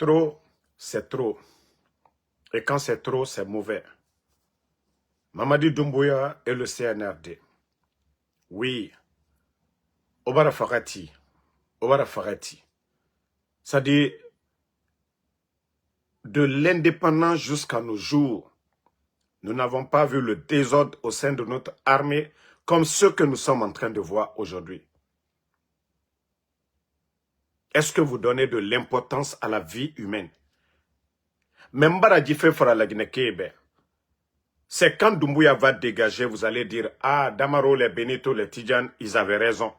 Trop, c'est trop. Et quand c'est trop, c'est mauvais. Mamadi Doumbouya et le CNRD. Oui, Obara Farati. Obara Farati. C'est-à-dire, de l'indépendance jusqu'à nos jours, nous n'avons pas vu le désordre au sein de notre armée comme ce que nous sommes en train de voir aujourd'hui. Est-ce que vous donnez de l'importance à la vie humaine? Même Baradjifé fera la Guinée-Kébé. C'est quand Doumbouya va dégager, vous allez dire, ah, Damaro, les Benito, les Tidjan, ils avaient raison.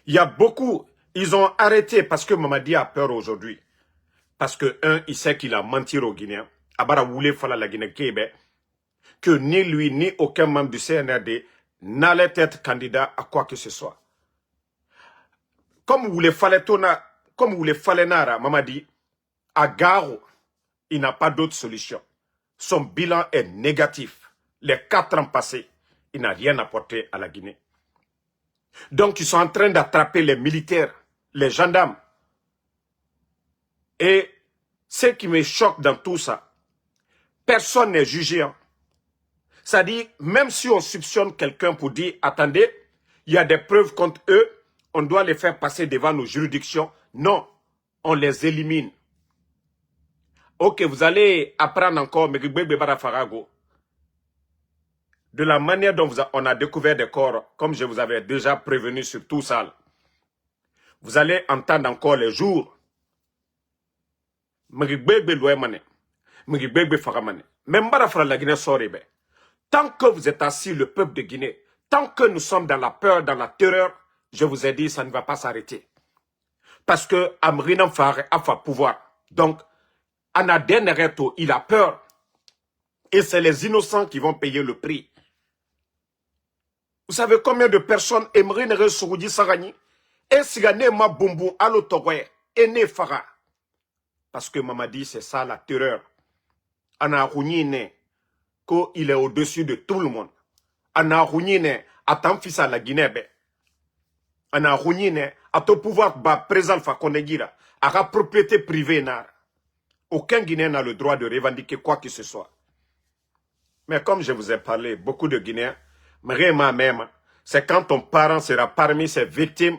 Il y a beaucoup, ils ont arrêté parce que Mamadi a peur aujourd'hui. Parce que, il sait qu'il a menti aux Guinéens. Abara voulait faire la Guinée-Kébé. Que ni lui, ni aucun membre du CNRD n'allait être candidat à quoi que ce soit. Comme vous les fallait Nara, Mamadi, à Garo, il n'a pas d'autre solution. Son bilan est négatif. Les 4 ans passés, il n'a rien apporté à la Guinée. Donc, ils sont en train d'attraper les militaires, les gendarmes. Et ce qui me choque dans tout ça, personne n'est jugé. Hein. C'est-à-dire, même si on soupçonne quelqu'un pour dire, attendez, il y a des preuves contre eux, on doit les faire passer devant nos juridictions. Non, on les élimine. Ok, vous allez apprendre encore de la manière dont on a découvert des corps, comme je vous avais déjà prévenu sur tout ça. Vous allez entendre encore les jours. Tant que vous êtes assis, le peuple de Guinée, tant que nous sommes dans la peur, dans la terreur, je vous ai dit, ça ne va pas s'arrêter. Parce que Amrinam Fare a fait pouvoir. Donc, Anaden Reto, il a peur. Et c'est les innocents qui vont payer le prix. Vous savez combien de personnes aimeraient Nere Souroudi Sarani? Et Sigane Ma Bumbu Alotowe, et Ne Fara. Parce que Mamadi, c'est ça la terreur. Ana Rounine, qu'il est au-dessus de tout le monde. Ana Rounine, à ton fils à la Guinée. Ana Rounine, à ton pouvoir, présent Fakonegira, à la propriété privée. Aucun Guinéen n'a le droit de revendiquer quoi que ce soit. Mais comme je vous ai parlé, beaucoup de Guinéens, même, c'est quand ton parent sera parmi ses victimes,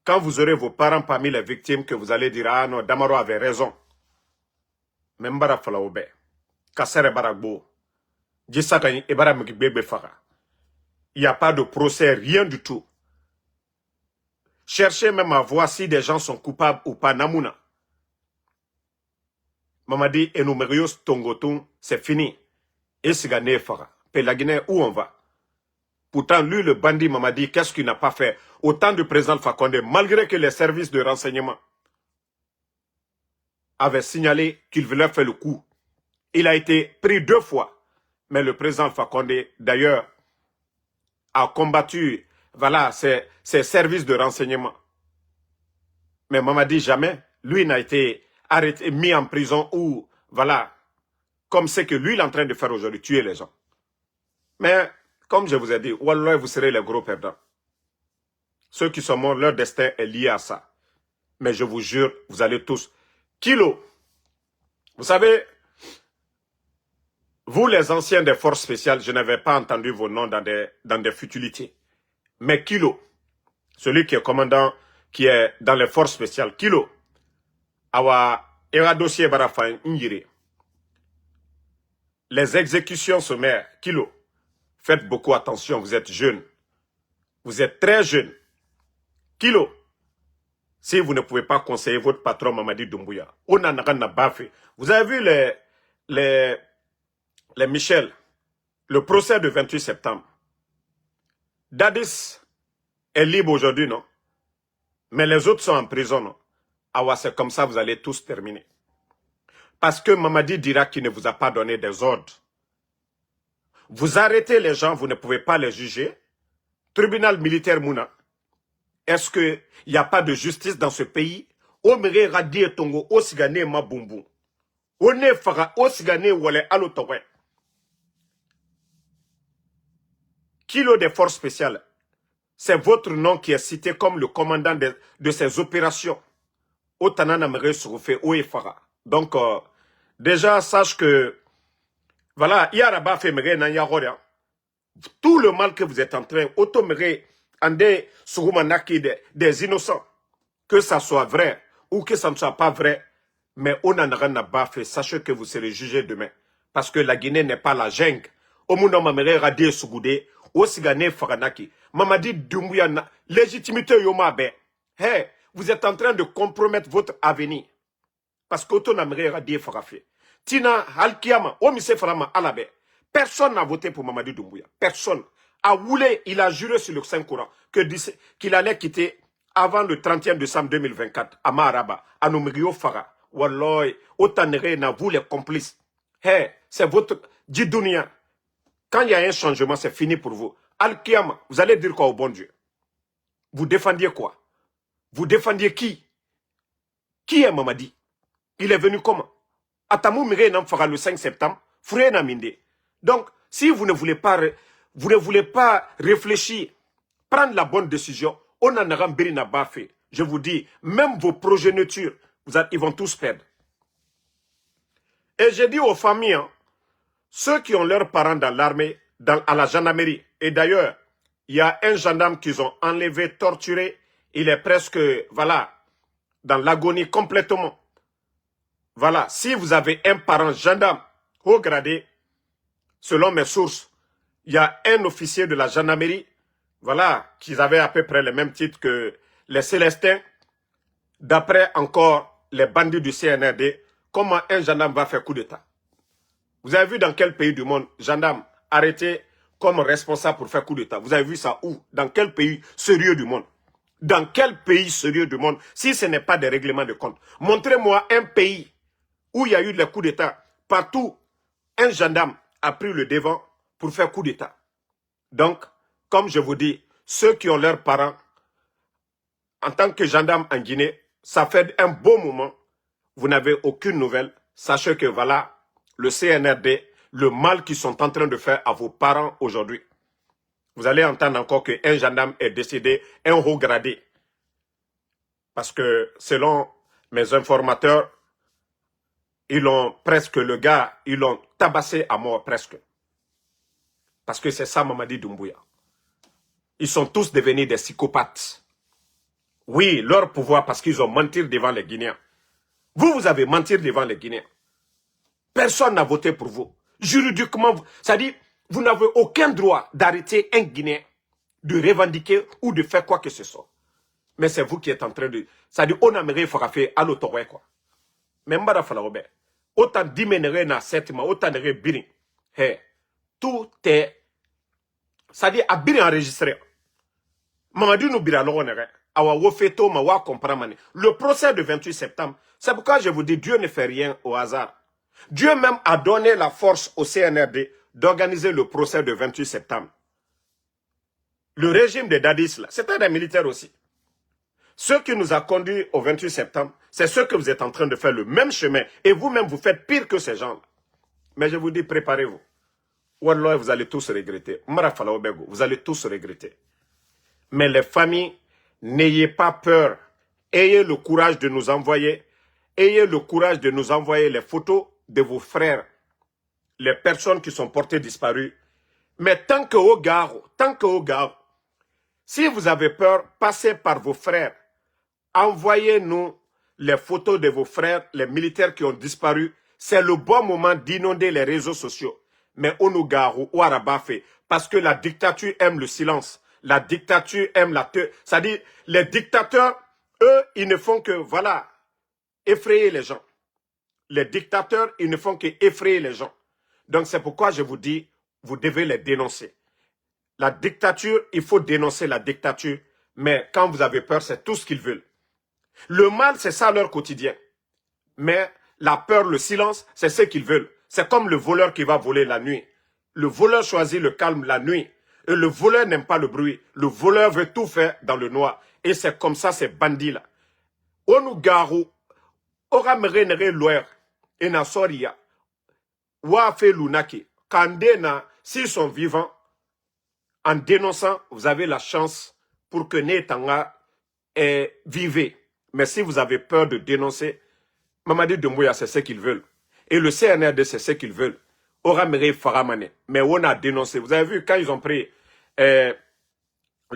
quand vous aurez vos parents parmi les victimes, que vous allez dire, ah non, Damaro avait raison. Même bara falaoube, Kassere baragbo, Djissakani et baramikbebe fara. Il n'y a pas de procès, rien du tout. Cherchez même à voir si des gens sont coupables ou pas, Namouna. Mamadi Enumerios Tongoton, c'est fini. Et Sigane fara. Pe la Guinée, où on va? Pourtant, lui, le bandit Mamadi, qu'est-ce qu'il n'a pas fait? Autant du président Fakonde, malgré que les services de renseignement avaient signalé qu'il voulait faire le coup. Il a été pris 2 fois. Mais le président Fakonde, d'ailleurs, a combattu, voilà, ses services de renseignement. Mais Mamadi, jamais, lui n'a été arrêté, mis en prison ou, voilà, comme c'est que lui il est en train de faire aujourd'hui, tuer les gens. Mais, comme je vous ai dit, Wallah, vous serez les gros perdants. Ceux qui sont morts, leur destin est lié à ça. Mais je vous jure, vous allez tous... Kilo, vous savez, vous les anciens des forces spéciales, je n'avais pas entendu vos noms dans des futilités. Mais Kilo, celui qui est commandant, qui est dans les forces spéciales, Kilo, awa era dossier barafan ingiri. Les exécutions sommaires, Kilo, faites beaucoup attention, vous êtes jeune. Vous êtes très jeune. Kilo, si vous ne pouvez pas conseiller votre patron Mamadi Doumbouya, vous avez vu les Michel, le procès de 28 septembre. Dadis est libre aujourd'hui, non? Mais les autres sont en prison, non? Ah ouais, c'est comme ça, vous allez tous terminer. Parce que Mamadi dira qu'il ne vous a pas donné des ordres. Vous arrêtez les gens, vous ne pouvez pas les juger. Tribunal militaire Mouna. Est-ce qu'il n'y a pas de justice dans ce pays? Omere Radie Tongo, Osigane Mabumbu. One Fara, Osigane Wale Alotowe. Kilo des forces spéciales. C'est votre nom qui est cité comme le commandant de ces opérations. au Tanana Mere Souroufé, au Efara. Donc, déjà, sache que, voilà, Yaraba fait Mere Nanyaroria. Tout le mal que vous êtes en train, automéré, andé, Souroumanaki, des innocents, que ça soit vrai ou que ça ne soit pas vrai, mais on n'en a rien à fait. Sachez que vous serez jugé demain. Parce que la Guinée n'est pas la jungle. Au monde, mamere radé sougoudé, au sigane faranaki. Mamadi Doumbouya, légitimité yomabe. Hey, vous êtes en train de compromettre votre avenir. Parce que auto n'amere radé farafé. Tina, Halkiama, Omise Farama, Alabe. Personne n'a voté pour Mamadi Doumbouya. Personne. A voulu, il a juré sur le Saint-Coran qu'il allait quitter avant le 31 décembre 2024 à Maharaba, à Noumrio Farah. Walloy, Otanere n'a vous les complices. Hey, c'est votre Djidounia. Quand il y a un changement, c'est fini pour vous. Al-Kiyama, vous allez dire quoi au bon Dieu? Vous défendiez quoi? Vous défendiez qui? Qui est Mamadi? Il est venu comment? Atamou Mire Nam Farah le 5 septembre, Fouré Naminde. Donc, si vous ne voulez pas réfléchir, prendre la bonne décision, on en a un bafé. Je vous dis, même vos progénitures, ils vont tous perdre. Et j'ai dit aux familles, hein, ceux qui ont leurs parents dans l'armée, à la gendarmerie, et d'ailleurs, il y a un gendarme qu'ils ont enlevé, torturé, il est presque, voilà, dans l'agonie complètement. Voilà, si vous avez un parent gendarme haut gradé, selon mes sources, il y a un officier de la gendarmerie, voilà, qui avait à peu près le même titre que les Célestins, d'après encore les bandits du CNRD, comment un gendarme va faire coup d'État? Vous avez vu dans quel pays du monde, gendarme arrêté comme responsable pour faire coup d'État? Vous avez vu ça où? Dans quel pays sérieux du monde? Dans quel pays sérieux du monde, si ce n'est pas des règlements de compte? Montrez-moi un pays où il y a eu les coups d'État. Partout, un gendarme a pris le devant pour faire coup d'État. Donc, comme je vous dis, ceux qui ont leurs parents, en tant que gendarme en Guinée, ça fait un beau moment, vous n'avez aucune nouvelle. Sachez que voilà, le CNRD, le mal qu'ils sont en train de faire à vos parents aujourd'hui. Vous allez entendre encore qu'un gendarme est décédé, un haut gradé. Parce que selon mes informateurs, ils l'ont presque, le gars, ils l'ont tabassé à mort presque. Parce que c'est ça Mamadi Doumbouya. Ils sont tous devenus des psychopathes. Oui, leur pouvoir parce qu'ils ont menti devant les Guinéens. Vous avez menti devant les Guinéens. Personne n'a voté pour vous. Juridiquement, c'est-à-dire, vous n'avez aucun droit d'arrêter un Guinéen, de revendiquer ou de faire quoi que ce soit. Mais c'est vous qui êtes en train de... C'est-à-dire, on a méré faire à l'autorité, quoi. Mais m'bara fala Robert. Autant diminuer na settement, autant de bini. Hey, tout est... C'est-à-dire, à bien enregistré. Mamadi nous bira l'honneur. Awa wofeto ma wa comprendre. Le procès de 28 septembre, c'est pourquoi je vous dis, Dieu ne fait rien au hasard. Dieu même a donné la force au CNRD d'organiser le procès de 28 septembre. Le régime de Dadis, c'était des militaires aussi. Ce qui nous a conduits au 28 septembre, c'est ce que vous êtes en train de faire, le même chemin. Et vous-même, vous faites pire que ces gens-là. Mais je vous dis, préparez-vous. Wallah, vous allez tous regretter. Vous allez tous regretter. Mais les familles, n'ayez pas peur. Ayez le courage de nous envoyer. Ayez le courage de nous envoyer les photos de vos frères. Les personnes qui sont portées disparues. Mais tant que au garo, si vous avez peur, passez par vos frères. Envoyez-nous les photos de vos frères, les militaires qui ont disparu. C'est le bon moment d'inonder les réseaux sociaux. Mais on nous garo, ou fait, parce que la dictature aime le silence. La dictature aime la tête. C'est-à-dire, les dictateurs, eux, ils ne font que, voilà, effrayer les gens. Les dictateurs, ils ne font qu'effrayer les gens. Donc c'est pourquoi je vous dis, vous devez les dénoncer. La dictature, il faut dénoncer la dictature. Mais quand vous avez peur, c'est tout ce qu'ils veulent. Le mal, c'est ça leur quotidien. Mais la peur, le silence, c'est ce qu'ils veulent. C'est comme le voleur qui va voler la nuit. Le voleur choisit le calme la nuit. Et le voleur n'aime pas le bruit. Le voleur veut tout faire dans le noir. Et c'est comme ça, ces bandits-là. Onu garu, ora merenere loer, et na soria, wa fe lunaki, kandena, s'ils sont vivants, en dénonçant, vous avez la chance pour que Netanga vivez. Mais si vous avez peur de dénoncer, Mamadi Doumbouya, c'est ce qu'ils veulent. Et le CNRD, c'est ce qu'ils veulent. Oramere Faramane. Mais on a dénoncé. Vous avez vu, quand ils ont pris le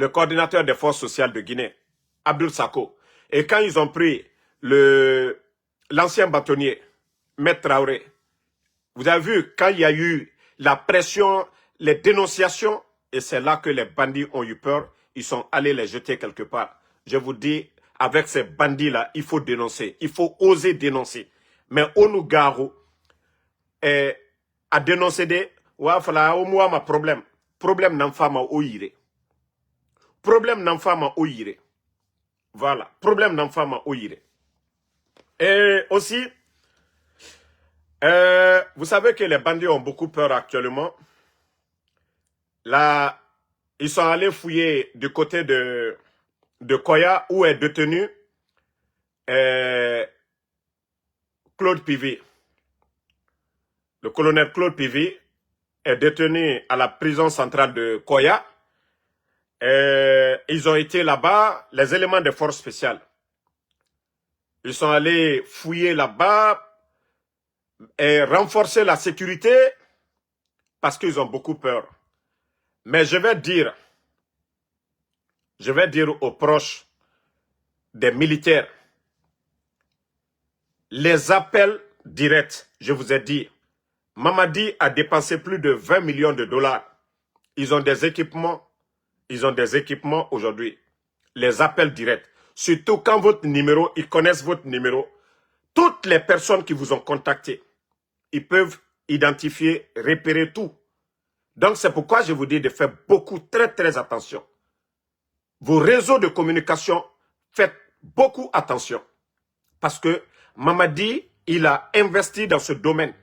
coordinateur des forces sociales de Guinée, Abdul Sako, et quand ils ont pris l'ancien bâtonnier, Maître Traoré, vous avez vu, quand il y a eu la pression, les dénonciations, et c'est là que les bandits ont eu peur, ils sont allés les jeter quelque part. Je vous dis, avec ces bandits-là, il faut dénoncer, il faut oser dénoncer. Mais Onugaro a dénoncé des, ouais, fala au moins ma problème. Problème n'en fait ma oire. Problème n'en fait ma oire. Voilà, problème n'en fait ma oire. Et aussi, vous savez que les bandits ont beaucoup peur actuellement. Là, ils sont allés fouiller du côté de Koya où est détenu Claude Pivi. Le colonel Claude Pivi est détenu à la prison centrale de Koya. Ils ont été là-bas, les éléments des forces spéciales. Ils sont allés fouiller là-bas et renforcer la sécurité parce qu'ils ont beaucoup peur. Mais je vais dire aux proches des militaires, les appels directs, je vous ai dit, Mamadi a dépensé plus de 20 millions de dollars. Ils ont des équipements aujourd'hui. Les appels directs. Surtout quand votre numéro, ils connaissent votre numéro. Toutes les personnes qui vous ont contacté, ils peuvent identifier, repérer tout. Donc c'est pourquoi je vous dis de faire beaucoup, très très attention. Vos réseaux de communication, faites beaucoup attention. Parce que Mamadi, il a investi dans ce domaine.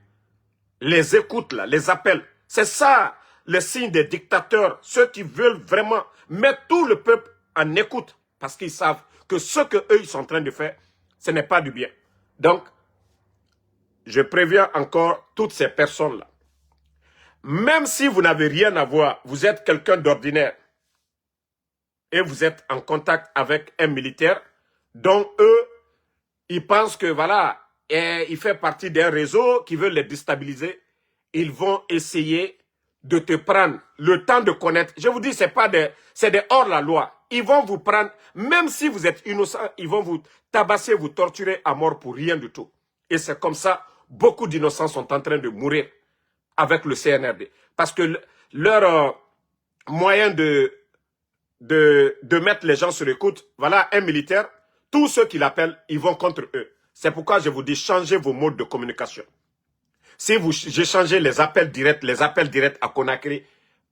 Les écoutes, là, les appels, c'est ça le signe des dictateurs, ceux qui veulent vraiment mettre tout le peuple en écoute. Parce qu'ils savent que ce qu'eux, ils sont en train de faire, ce n'est pas du bien. Donc, je préviens encore toutes ces personnes-là. Même si vous n'avez rien à voir, vous êtes quelqu'un d'ordinaire et vous êtes en contact avec un militaire dont eux, ils pensent que voilà, il fait partie d'un réseau qui veut les déstabiliser. Ils vont essayer de te prendre le temps de connaître. Je vous dis, c'est des hors-la-loi. Ils vont vous prendre, même si vous êtes innocent, ils vont vous tabasser, vous torturer à mort pour rien du tout. Et c'est comme ça, beaucoup d'innocents sont en train de mourir avec le CNRD. Parce que leur moyen de mettre les gens sur l'écoute, voilà, un militaire, tous ceux qui l'appellent, ils vont contre eux. C'est pourquoi je vous dis, changez vos modes de communication. Si vous échangez les appels directs à Conakry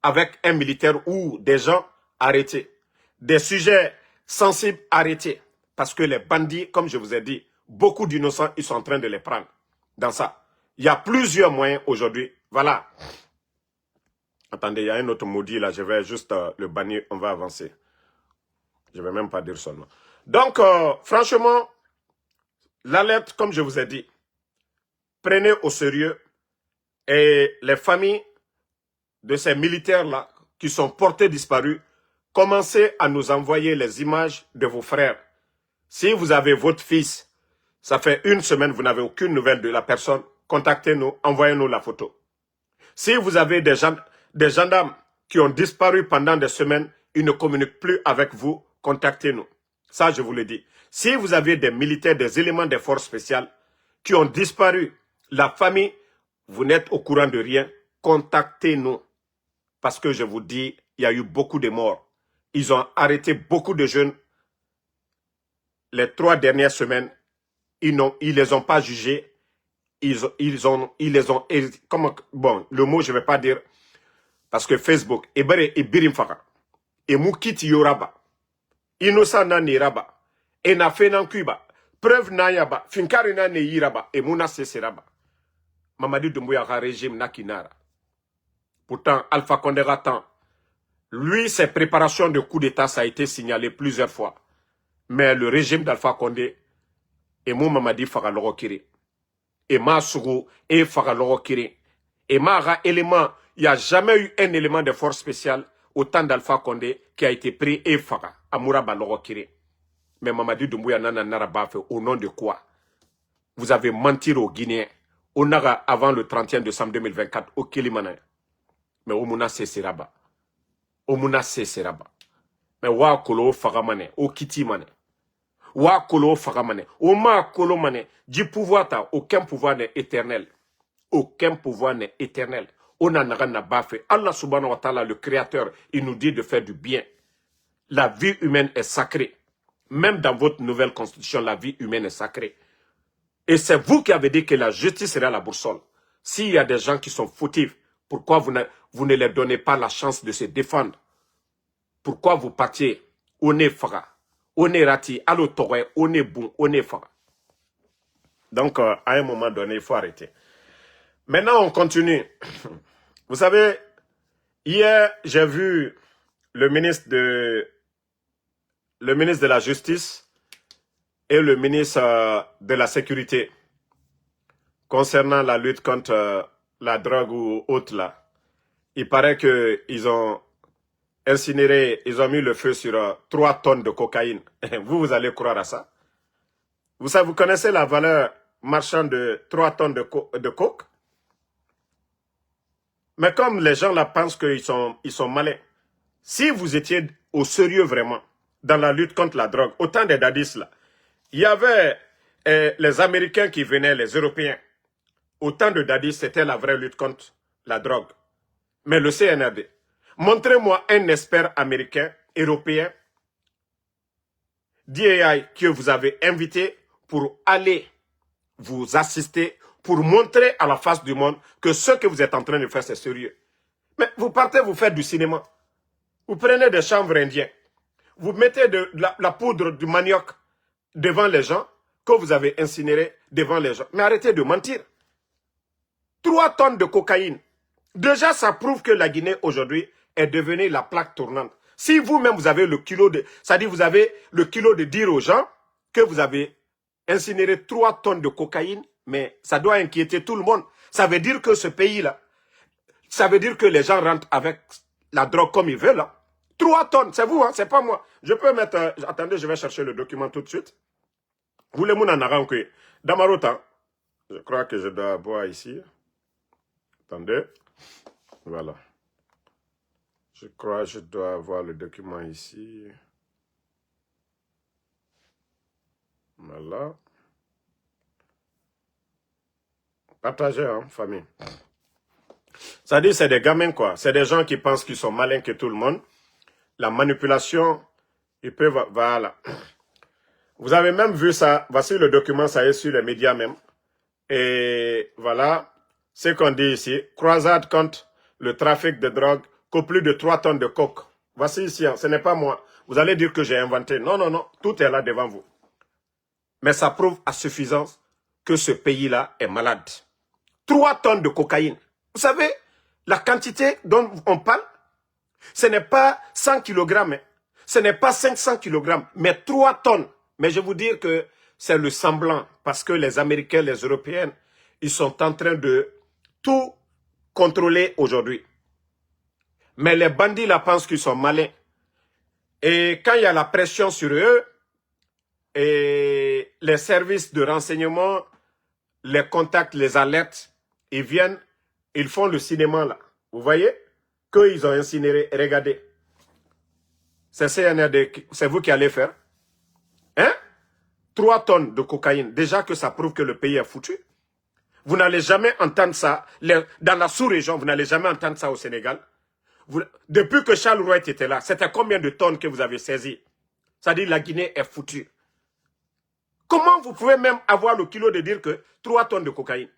avec un militaire ou des gens, arrêtez. Des sujets sensibles, arrêtez. Parce que les bandits, comme je vous ai dit, beaucoup d'innocents, ils sont en train de les prendre dans ça. Il y a plusieurs moyens aujourd'hui. Voilà. Attendez, il y a un autre maudit là, je vais juste le bannir, on va avancer. Je ne vais même pas dire son nom. Donc, franchement, l'alerte, comme je vous ai dit, prenez au sérieux et les familles de ces militaires-là qui sont portés disparus, commencez à nous envoyer les images de vos frères. Si vous avez votre fils, ça fait une semaine, vous n'avez aucune nouvelle de la personne, contactez-nous, envoyez-nous la photo. Si vous avez des gendarmes qui ont disparu pendant des semaines, ils ne communiquent plus avec vous, contactez-nous. Ça, je vous le dis. Si vous avez des militaires, des éléments des forces spéciales qui ont disparu, la famille, vous n'êtes au courant de rien, contactez-nous. Parce que je vous dis, il y a eu beaucoup de morts. Ils ont arrêté beaucoup de jeunes les 3 dernières semaines. Ils les ont pas jugés. Ils les ont, bon, le mot je ne vais pas dire, parce que Facebook, Ebere et Birimfaka, et Moukiti Yoraba, Innocent na Niraba, et na Fenan Kuba, preuve na Yaba, Finkari na Yiraba, et Mouna Seseraba. Mamadi Doumbouya régime na Kinara. Pourtant, Alpha Condé attend. Lui, ses préparations de coup d'État, ça a été signalé plusieurs fois. Mais le régime d'Alpha Condé, et Mou Mamadi Fagaloro Kiri, et Ma Sougou, et Fagaloro Kiri, et Ma élément, il n'y a jamais eu un élément de force spéciale au temps d'Alpha Condé qui a été pris et Faga, à Mouraba Loro Kiri. Mais Mamadi Doumbouya Nana Naraba fait au nom de quoi? Vous avez menti aux Guinéens. Au Naga avant le 31 décembre 2024 au Kilimana. Mais au Mouna Seraba. Au Mouna Seraba. Mais wa kolo fagamane, au kiti mane. Wa kolo fagamane, au ma kolo mane. Du pouvoir ta, aucun pouvoir n'est éternel. Aucun pouvoir n'est éternel. On a n'a pas fait. Allah subhanahu wa ta'ala, le créateur, il nous dit de faire du bien. La vie humaine est sacrée. Même dans votre nouvelle constitution, la vie humaine est sacrée. Et c'est vous qui avez dit que la justice sera la boussole. S'il y a des gens qui sont fautifs, pourquoi vous ne leur donnez pas la chance de se défendre? Pourquoi vous partiez on est fara, on est rati, allo toré, on est bon, on est fara. Donc, à un moment donné, il faut arrêter. Maintenant, on continue. Vous savez, hier, j'ai vu le ministre de la Justice et le ministre de la Sécurité concernant la lutte contre la drogue ou autre là. Il paraît qu'ils ont incinéré, ils ont mis le feu sur 3 tonnes de cocaïne. Vous allez croire à ça? Vous savez, vous connaissez la valeur marchande de 3 tonnes de coke? Mais comme les gens là pensent qu'ils sont malins, si vous étiez au sérieux vraiment dans la lutte contre la drogue, autant des dadis là, il y avait les Américains qui venaient, les Européens. Autant de dadis, c'était la vraie lutte contre la drogue. Mais le CNRD, montrez-moi un expert américain, européen, DAI, que vous avez invité pour aller vous assister, pour montrer à la face du monde que ce que vous êtes en train de faire, c'est sérieux. Mais vous partez, vous faites du cinéma. Vous prenez des chanvres indiens. Vous mettez de la poudre du manioc devant les gens que vous avez incinéré devant les gens. Mais arrêtez de mentir. 3 tonnes de cocaïne. Déjà, ça prouve que la Guinée aujourd'hui est devenue la plaque tournante. Si vous-même vous avez le kilo de... C'est-à-dire vous avez le kilo de dire aux gens que vous avez incinéré 3 tonnes de cocaïne, mais ça doit inquiéter tout le monde. Ça veut dire que ce pays-là, ça veut dire que les gens rentrent avec la drogue comme ils veulent. Hein. 3 tonnes, c'est vous, hein, c'est pas moi. Je peux mettre... attendez, je vais chercher le document tout de suite. Vous les mounan naranké. Damarota, je crois que je dois boire ici. Attendez. Voilà. Je crois que je dois avoir le document ici. Voilà. Partagez, hein, famille. Ça dit, c'est des gamins, quoi. C'est des gens qui pensent qu'ils sont malins que tout le monde. La manipulation, ils peuvent... Voilà. Vous avez même vu ça. Voici le document, ça est sur les médias même. Et voilà ce qu'on dit ici. Croisade contre le trafic de drogue, que plus de 3 tonnes de coke. Voici ici, hein, ce n'est pas moi. Vous allez dire que j'ai inventé. Non, non, non. Tout est là devant vous. Mais ça prouve à suffisance que ce pays-là est malade. 3 tonnes de cocaïne. Vous savez, la quantité dont on parle, ce n'est pas 100 kg, hein. Ce n'est pas 500 kg, mais 3 tonnes. Mais je vais vous dire que c'est le semblant, parce que les Américains, les Européens, ils sont en train de tout contrôler aujourd'hui. Mais les bandits là pensent qu'ils sont malins. Et quand il y a la pression sur eux, et les services de renseignement, les contacts, les alertes, ils viennent, ils font le cinéma là. Vous voyez? Qu'ils ont incinéré. Regardez. C'est CNRD, c'est vous qui allez faire. Hein? 3 tonnes de cocaïne. Déjà que ça prouve que le pays est foutu. Vous n'allez jamais entendre ça. Dans la sous-région, vous n'allez jamais entendre ça au Sénégal. Depuis que Charles Roy était là, c'était combien de tonnes que vous avez saisi? C'est-à-dire la Guinée est foutue. Comment vous pouvez même avoir le kilo de dire que 3 tonnes de cocaïne?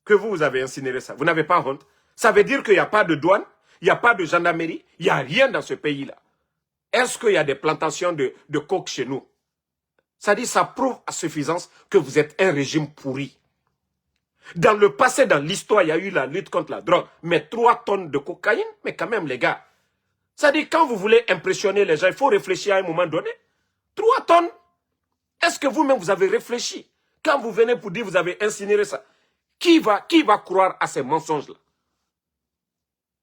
Que vous avez incinéré ça. Vous n'avez pas honte. Ça veut dire qu'il n'y a pas de douane, il n'y a pas de gendarmerie, il n'y a rien dans ce pays-là. Est-ce qu'il y a des plantations de coke chez nous? Ça dit, ça prouve à suffisance que vous êtes un régime pourri. Dans le passé, dans l'histoire, il y a eu la lutte contre la drogue. Mais 3 tonnes de cocaïne, mais quand même, les gars. Ça dit, quand vous voulez impressionner les gens, il faut réfléchir à un moment donné. 3 tonnes. Est-ce que vous-même, vous avez réfléchi? Quand vous venez pour dire que vous avez incinéré ça, qui va croire à ces mensonges-là?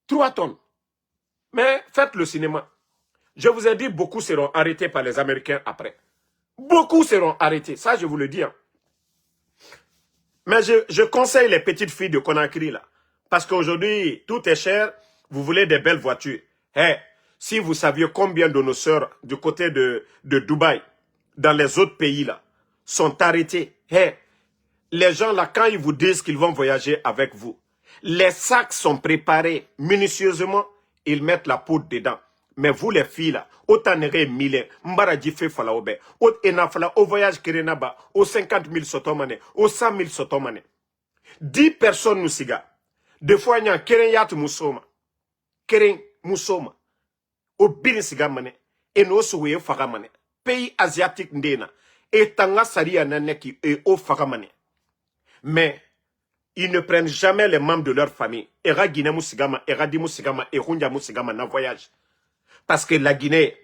3 tonnes. Mais faites le cinéma. Je vous ai dit, beaucoup seront arrêtés par les Américains après. Beaucoup seront arrêtés, ça je vous le dis. Hein. Mais je conseille les petites filles de Conakry là. Parce qu'aujourd'hui, tout est cher, vous voulez des belles voitures. Hey, si vous saviez combien de nos sœurs du côté de Dubaï, dans les autres pays là, sont arrêtées. Hey, les gens là, quand ils vous disent qu'ils vont voyager avec vous, les sacs sont préparés minutieusement, ils mettent la poudre dedans. Mais vous les filles là, autant n'ere mille, mbara fait fala obe, au voyage kerenaba, au 50 000 sotomane, au 100 000 sotomane. 10 personnes nous siga. Des fois, il y a keren yat musoma, keren musoma, au bin siga mane, et nous souye fagamane. Pays asiatique ndena, et tanga saria naneki et au fagamane. Mais, ils ne prennent jamais les membres de leur famille. Era Guinée Moussigama, Era Di Moussigama, et Rundia Moussigama dans voyage. Parce que la Guinée,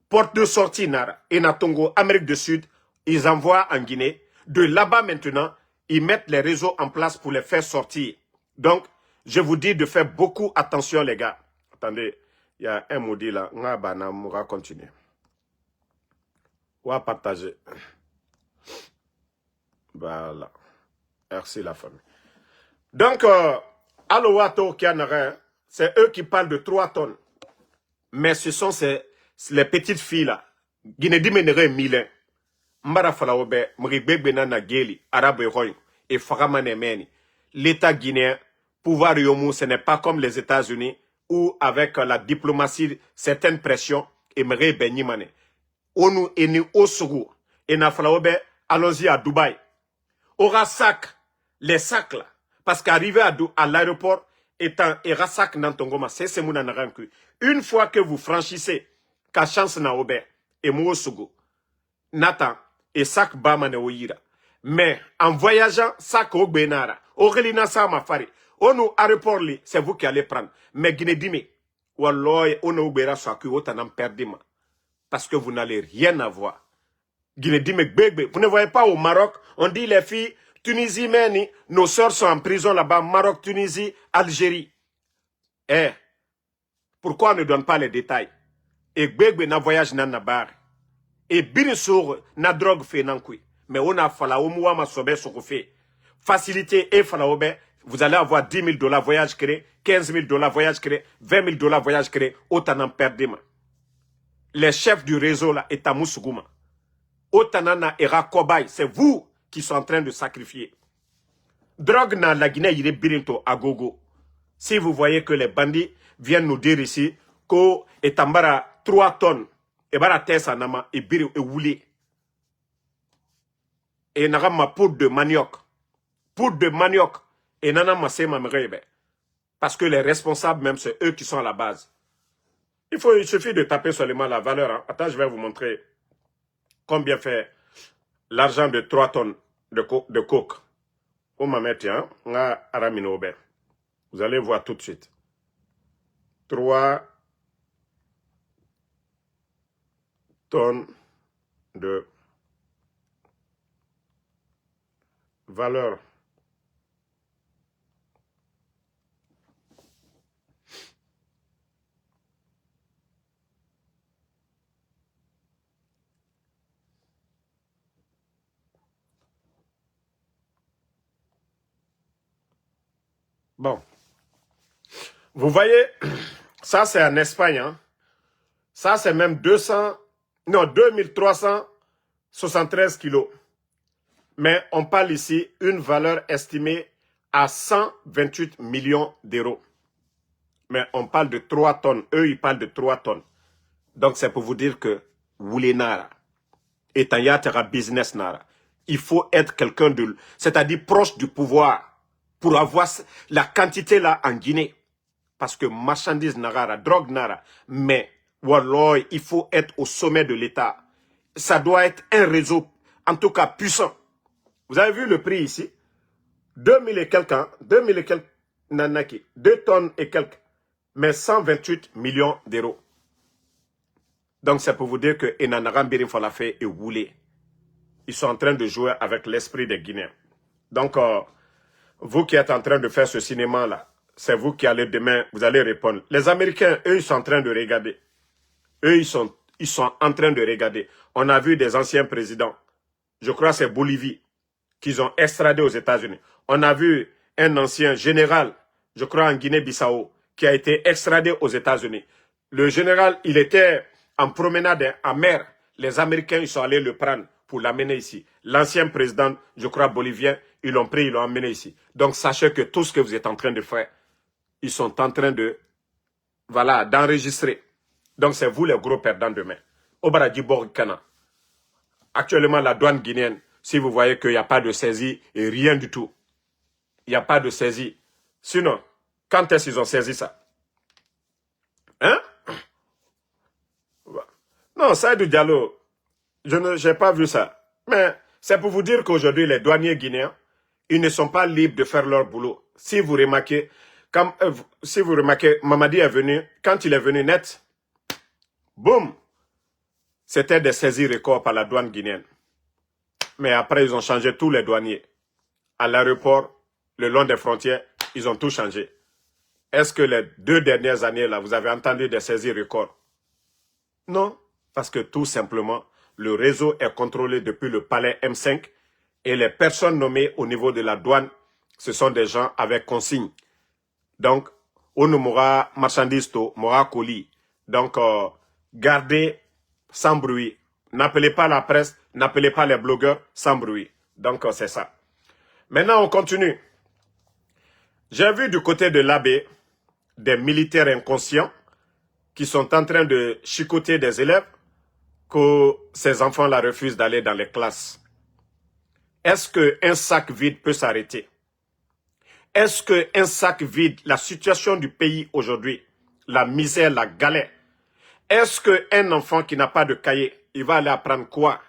porte de sortie Nara, et Natongo, Amérique du Sud, ils envoient en Guinée. De là-bas maintenant, ils mettent les réseaux en place pour les faire sortir. Donc, je vous dis de faire beaucoup attention, les gars. Attendez, il y a un maudit là. On va continuer. On va partager. Voilà. Merci la famille. Donc, Alowato Kianara, c'est eux qui parlent de 3 tonnes. Mais ce sont les petites filles là. Guinée menere milin. Mbara falaobe, mribebe na geli, arabe roy, et faramane meni. L'État guinéen, pouvoir yomu, ce n'est pas comme les États-Unis, où avec la diplomatie, certaines pressions, et mre benyimane. Onu eni osuru, et na falaobe, allons-y à Dubaï. Aura sac, les sacs là. Parce qu'arriver à l'aéroport, étant erasak nantongoma, c'est mouna naranku. Une fois que vous franchissez, ka chance na obe, et mouosugo, Nathan, et sac bamane oira. Mais, en voyageant, sac au benara, orelina sa mafari, onu aéroport li, c'est vous qui allez prendre. Mais Guinée-Dime, walloy, ono ubera saku, otanam perdima. Parce que vous n'allez rien avoir. Guinée-Dime, bébé, vous ne voyez pas au Maroc, on dit les filles, Tunisie, meni, nos sœurs sont en prison là-bas, Maroc, Tunisie, Algérie. Eh, pourquoi on ne donne pas les détails? Et bébé na voyage na nabar. Et bien sûr, na drogue fait nankui. Mais on a fallu au moins ma sobe sur fait. Facilité et fallu vous allez avoir 10 000 $ voyage créé, 15 000 $ voyage créé, 20 000 $ voyage créé, autant en perdre. Les chefs du réseau là, est à Moussougouma. Otanana era Kobaï, c'est vous qui sont en train de sacrifier. Drogue na la Guinée, il est birinto à gogo. Si vous voyez que les bandits viennent nous dire ici que etambara 3 tonnes, et bara tessa nama et biri et woulé. Et n'agama poudre de manioc. Poudre de manioc. Et nanama sema mrebe. Parce que les responsables même, c'est eux qui sont à la base. Il suffit de taper seulement la valeur. Hein. Attends, je vais vous montrer combien fait l'argent de 3 tonnes de coke. On m'a mis, hein, vous allez voir tout de suite. 3 tonnes de valeur. Bon. Vous voyez, ça c'est en Espagne. Hein. Ça c'est même 2373 kilos. Mais on parle ici une valeur estimée à 128 millions d'euros. Mais on parle de 3 tonnes. Eux, ils parlent de 3 tonnes. Donc c'est pour vous dire que Woulenara est un business nara. Il faut être quelqu'un de, c'est-à-dire proche du pouvoir pour avoir la quantité là en Guinée. Parce que marchandise nara, drogue nara. Mais, walloy, il faut être au sommet de l'État. Ça doit être un réseau, en tout cas puissant. Vous avez vu le prix ici? 2000 et quelques, hein? 2000 et quelques nanaki. 2 tonnes et quelques. Mais 128 millions d'euros. Donc c'est pour vous dire que Enanaram Birim Falafé est roulé. Ils sont en train de jouer avec l'esprit des Guinéens. Donc, vous qui êtes en train de faire ce cinéma-là, c'est vous qui allez demain, vous allez répondre. Les Américains, eux, ils sont en train de regarder. Eux, ils sont en train de regarder. On a vu des anciens présidents. Je crois que c'est Bolivie qu'ils ont extradé aux États-Unis. On a vu un ancien général, je crois en Guinée-Bissau, qui a été extradé aux États-Unis. Le général, il était en promenade en mer. Les Américains, ils sont allés le prendre pour l'amener ici. L'ancien président, je crois bolivien, ils l'ont pris, ils l'ont amené ici. Donc sachez que tout ce que vous êtes en train de faire, ils sont en train de, voilà, d'enregistrer. Donc c'est vous les gros perdants demain. Obaradi Borikana. Actuellement, la douane guinéenne, si vous voyez qu'il n'y a pas de saisie et rien du tout, il n'y a pas de saisie. Sinon, quand est-ce qu'ils ont saisi ça? Hein? Non, Saïdou Diallo, je n'ai pas vu ça. Mais c'est pour vous dire qu'aujourd'hui, les douaniers guinéens, ils ne sont pas libres de faire leur boulot. Si vous remarquez, Mamadi est venu, quand il est venu net, boum, c'était des saisies records par la douane guinéenne. Mais après, ils ont changé tous les douaniers. À l'aéroport, le long des frontières, ils ont tout changé. Est-ce que les 2 dernières années, là, vous avez entendu des saisies records? Non, parce que tout simplement, le réseau est contrôlé depuis le palais M5 et les personnes nommées au niveau de la douane, ce sont des gens avec consigne. Donc, on ne mourra marchandise, mourra colis. Donc, gardez sans bruit. N'appelez pas la presse, n'appelez pas les blogueurs sans bruit. Donc, c'est ça. Maintenant, on continue. J'ai vu du côté de l'abbé des militaires inconscients qui sont en train de chicoter des élèves que ces enfants-là refusent d'aller dans les classes. Est-ce qu'un sac vide peut s'arrêter? Est-ce qu'un sac vide, la situation du pays aujourd'hui, la misère, la galère, est-ce qu'un enfant qui n'a pas de cahier, il va aller apprendre quoi?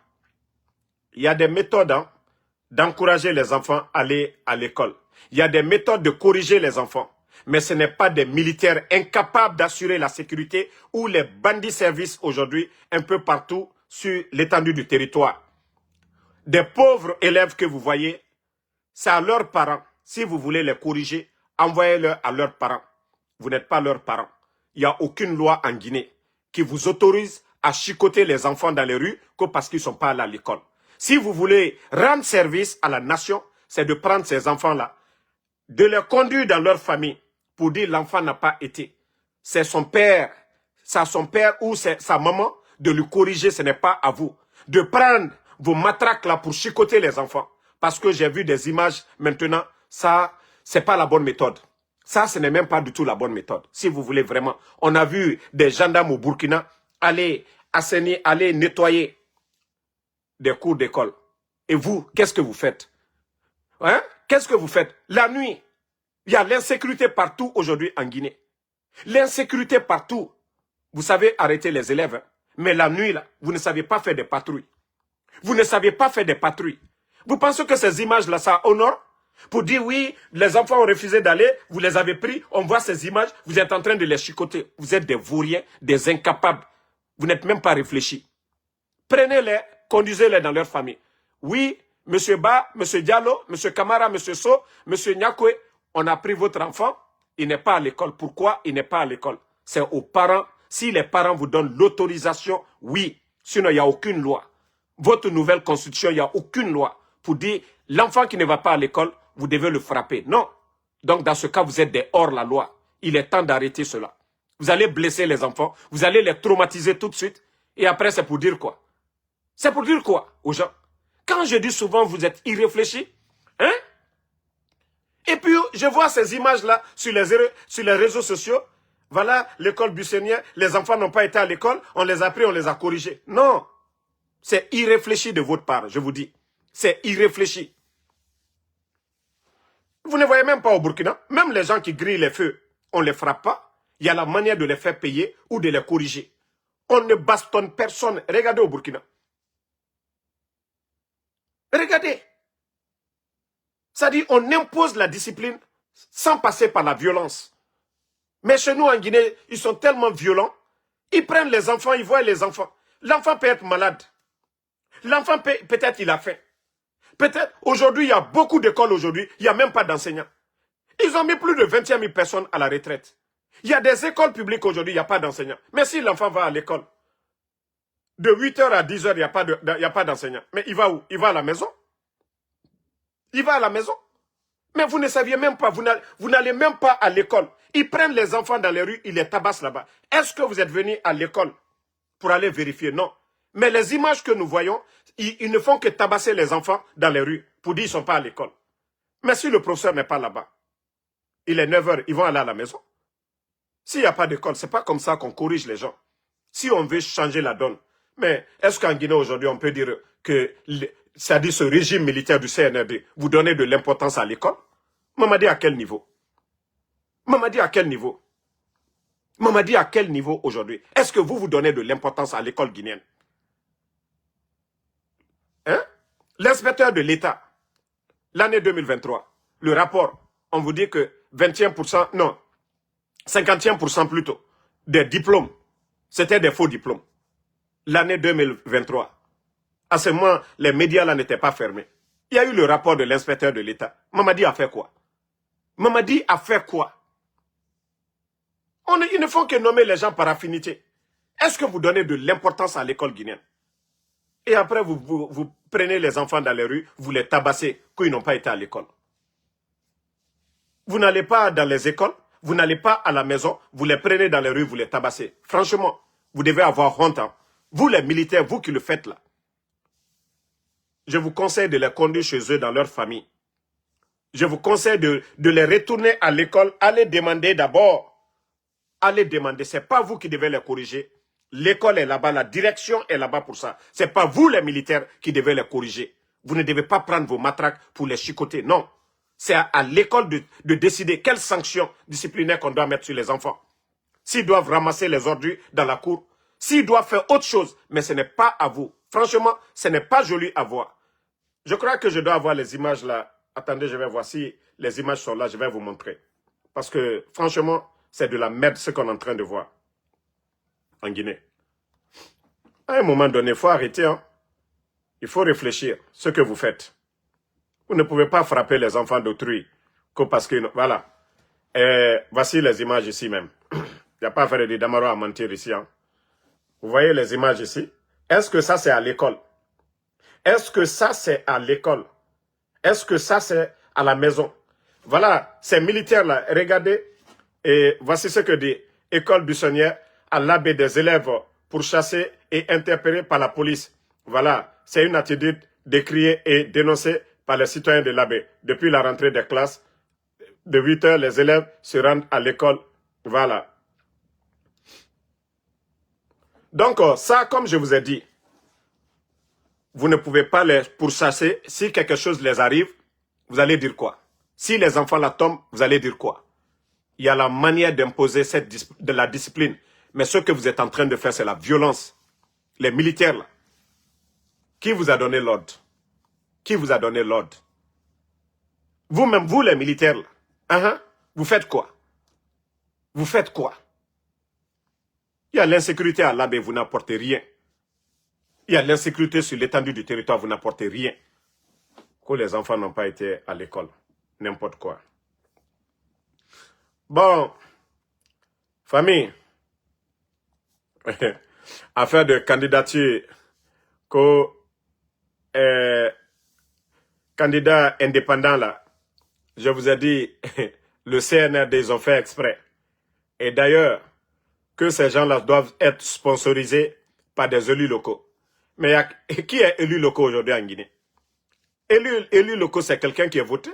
Il y a des méthodes d'encourager les enfants à aller à l'école. Il y a des méthodes de corriger les enfants. Mais ce n'est pas des militaires incapables d'assurer la sécurité ou les bandits services aujourd'hui un peu partout sur l'étendue du territoire. Des pauvres élèves que vous voyez, c'est à leurs parents. Si vous voulez les corriger, envoyez-les à leurs parents. Vous n'êtes pas leurs parents. Il n'y a aucune loi en Guinée qui vous autorise à chicoter les enfants dans les rues que parce qu'ils ne sont pas allés à l'école. Si vous voulez rendre service à la nation, c'est de prendre ces enfants-là, de les conduire dans leur famille pour dire l'enfant n'a pas été. C'est son père, ou c'est sa maman de lui corriger, ce n'est pas à vous. De prendre vos matraques là pour chicoter les enfants. Parce que j'ai vu des images maintenant, ça, c'est pas la bonne méthode. Ça, ce n'est même pas du tout la bonne méthode. Si vous voulez vraiment. On a vu des gendarmes au Burkina aller assainir, aller nettoyer des cours d'école. Et vous, qu'est-ce que vous faites? Hein? Qu'est-ce que vous faites? La nuit, il y a l'insécurité partout aujourd'hui en Guinée. L'insécurité partout. Vous savez arrêter les élèves. Hein? Mais la nuit, là, vous ne savez pas faire des patrouilles. Vous ne savez pas faire des patrouilles. Vous pensez que ces images-là, ça honore? Pour dire oui, les enfants ont refusé d'aller, vous les avez pris, on voit ces images, vous êtes en train de les chicoter. Vous êtes des vauriens, des incapables. Vous n'êtes même pas réfléchis. Prenez-les, conduisez-les dans leur famille. Oui, M. Ba, M. Diallo, M. Kamara, M. So, M. Nyakwe, on a pris votre enfant, il n'est pas à l'école. Pourquoi il n'est pas à l'école? C'est aux parents. Si les parents vous donnent l'autorisation, oui. Sinon, il n'y a aucune loi. Votre nouvelle constitution, il n'y a aucune loi pour dire l'enfant qui ne va pas à l'école, vous devez le frapper. Non. Donc, dans ce cas, vous êtes des hors-la-loi. Il est temps d'arrêter cela. Vous allez blesser les enfants, vous allez les traumatiser tout de suite. Et après, c'est pour dire quoi? C'est pour dire quoi aux gens? Quand je dis souvent, vous êtes irréfléchis, hein? Et puis, je vois ces images-là sur les réseaux sociaux. Voilà, l'école buissonnière, les enfants n'ont pas été à l'école, on les a pris, on les a corrigés. Non, c'est irréfléchi de votre part, je vous dis. C'est irréfléchi. Vous ne voyez même pas au Burkina, même les gens qui grillent les feux, on ne les frappe pas. Il y a la manière de les faire payer ou de les corriger. On ne bastonne personne. Regardez au Burkina. Regardez. Ça dit, on impose la discipline sans passer par la violence. Mais chez nous en Guinée, ils sont tellement violents. Ils prennent les enfants, ils voient les enfants. L'enfant peut être malade. L'enfant peut-être il a faim. Peut-être aujourd'hui, il y a beaucoup d'écoles aujourd'hui, il n'y a même pas d'enseignants. Ils ont mis plus de 21 000 personnes à la retraite. Il y a des écoles publiques aujourd'hui, il n'y a pas d'enseignants. Mais si l'enfant va à l'école, De 8h à 10h, il n'y a pas d'enseignant. Mais il va où? Il va à la maison. Il va à la maison. Mais vous ne saviez même pas, vous n'allez même pas à l'école. Ils prennent les enfants dans les rues, ils les tabassent là-bas. Est-ce que vous êtes venu à l'école pour aller vérifier? Non. Mais les images que nous voyons, ils ne font que tabasser les enfants dans les rues pour dire qu'ils ne sont pas à l'école. Mais si le professeur n'est pas là-bas, il est 9h, ils vont aller à la maison. S'il n'y a pas d'école, ce n'est pas comme ça qu'on corrige les gens. Si on veut changer la donne. Mais est-ce qu'en Guinée aujourd'hui, on peut dire que, c'est-à-dire ce régime militaire du CNRD, vous donnez de l'importance à l'école? Mamadi à quel niveau? Mamadi à quel niveau? Mamadi à quel niveau aujourd'hui? Est-ce que vous donnez de l'importance à l'école guinéenne? Hein? L'inspecteur de l'État, l'année 2023, le rapport, on vous dit que 21%, non, 51% plutôt, des diplômes, c'était des faux diplômes. L'année 2023. À ce moment, les médias là n'étaient pas fermés. Il y a eu le rapport de l'inspecteur de l'État. Mamadi a fait quoi? Mamadi a fait quoi? Ils ne font que nommer les gens par affinité. Est-ce que vous donnez de l'importance à l'école guinéenne? Et après, vous prenez les enfants dans les rues, vous les tabassez, qu'ils n'ont pas été à l'école. Vous n'allez pas dans les écoles, vous n'allez pas à la maison, vous les prenez dans les rues, vous les tabassez. Franchement, vous devez avoir honte. Hein. Vous les militaires, vous qui le faites là. Je vous conseille de les conduire chez eux dans leur famille. Je vous conseille de les retourner à l'école. Allez demander d'abord. Allez demander. Ce n'est pas vous qui devez les corriger. L'école est là-bas, la direction est là-bas pour ça. Ce n'est pas vous les militaires qui devez les corriger. Vous ne devez pas prendre vos matraques pour les chicoter. Non. C'est à l'école de décider quelles sanctions disciplinaires qu'on doit mettre sur les enfants. S'ils doivent ramasser les ordures dans la cour, s'ils doivent faire autre chose, mais ce n'est pas à vous. Franchement, ce n'est pas joli à voir. Je crois que je dois avoir les images là. Attendez, je vais voir si les images sont là, je vais vous montrer. Parce que, franchement, c'est de la merde ce qu'on est en train de voir en Guinée. À un moment donné, il faut arrêter. Hein. Il faut réfléchir ce que vous faites. Vous ne pouvez pas frapper les enfants d'autrui que parce que... Voilà. Et voici les images ici même. Il n'y a pas à faire de Damaro à mentir ici. Hein. Vous voyez les images ici? Est-ce que ça, c'est à l'école? Est-ce que ça, c'est à l'école? Est-ce que ça, c'est à la maison? Voilà, ces militaires-là, regardez. Et voici ce que dit École buissonnière à l'abbé des élèves pour chasser et interpellés par la police. Voilà, c'est une attitude décriée et dénoncée par les citoyens de l'abbé. Depuis la rentrée des classes, de 8h, les élèves se rendent à l'école. Voilà. Donc, ça, comme je vous ai dit, vous ne pouvez pas les pourchasser. Si quelque chose les arrive, vous allez dire quoi? Si les enfants la tombent, vous allez dire quoi? Il y a la manière d'imposer de la discipline. Mais ce que vous êtes en train de faire, c'est la violence. Les militaires, là. Qui vous a donné l'ordre? Qui vous a donné l'ordre? Vous-même, vous les militaires, là. Vous faites quoi? Vous faites quoi? Il y a l'insécurité à l'abbé, vous n'apportez rien. Il y a l'insécurité sur l'étendue du territoire, vous n'apportez rien. Que les enfants n'ont pas été à l'école. N'importe quoi. Bon, famille, affaire de candidature, candidat indépendant là, je vous ai dit, le CNRD, ils ont fait exprès. Et d'ailleurs, que ces gens-là doivent être sponsorisés par des élus locaux. Mais qui est élu local aujourd'hui en Guinée? Élu local, c'est quelqu'un qui est voté.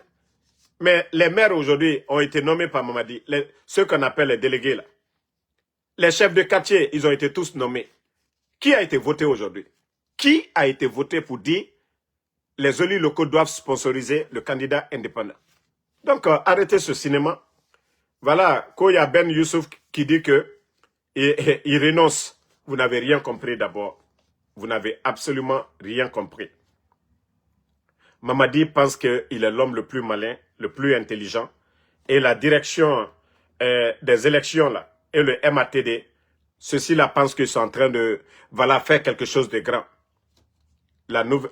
Mais les maires aujourd'hui ont été nommés par Mamadi, ceux qu'on appelle les délégués là. Les chefs de quartier, ils ont été tous nommés. Qui a été voté aujourd'hui? Qui a été voté pour dire les élus locaux doivent sponsoriser le candidat indépendant? Donc, arrêtez ce cinéma. Voilà, quand il y a Ben Youssouf qui dit que il renonce, vous n'avez rien compris d'abord. Vous n'avez absolument rien compris. Mamadi pense qu'il est l'homme le plus malin, le plus intelligent. Et la direction des élections là, et le MATD, ceux-ci-là pensent qu'ils sont en train de faire quelque chose de grand.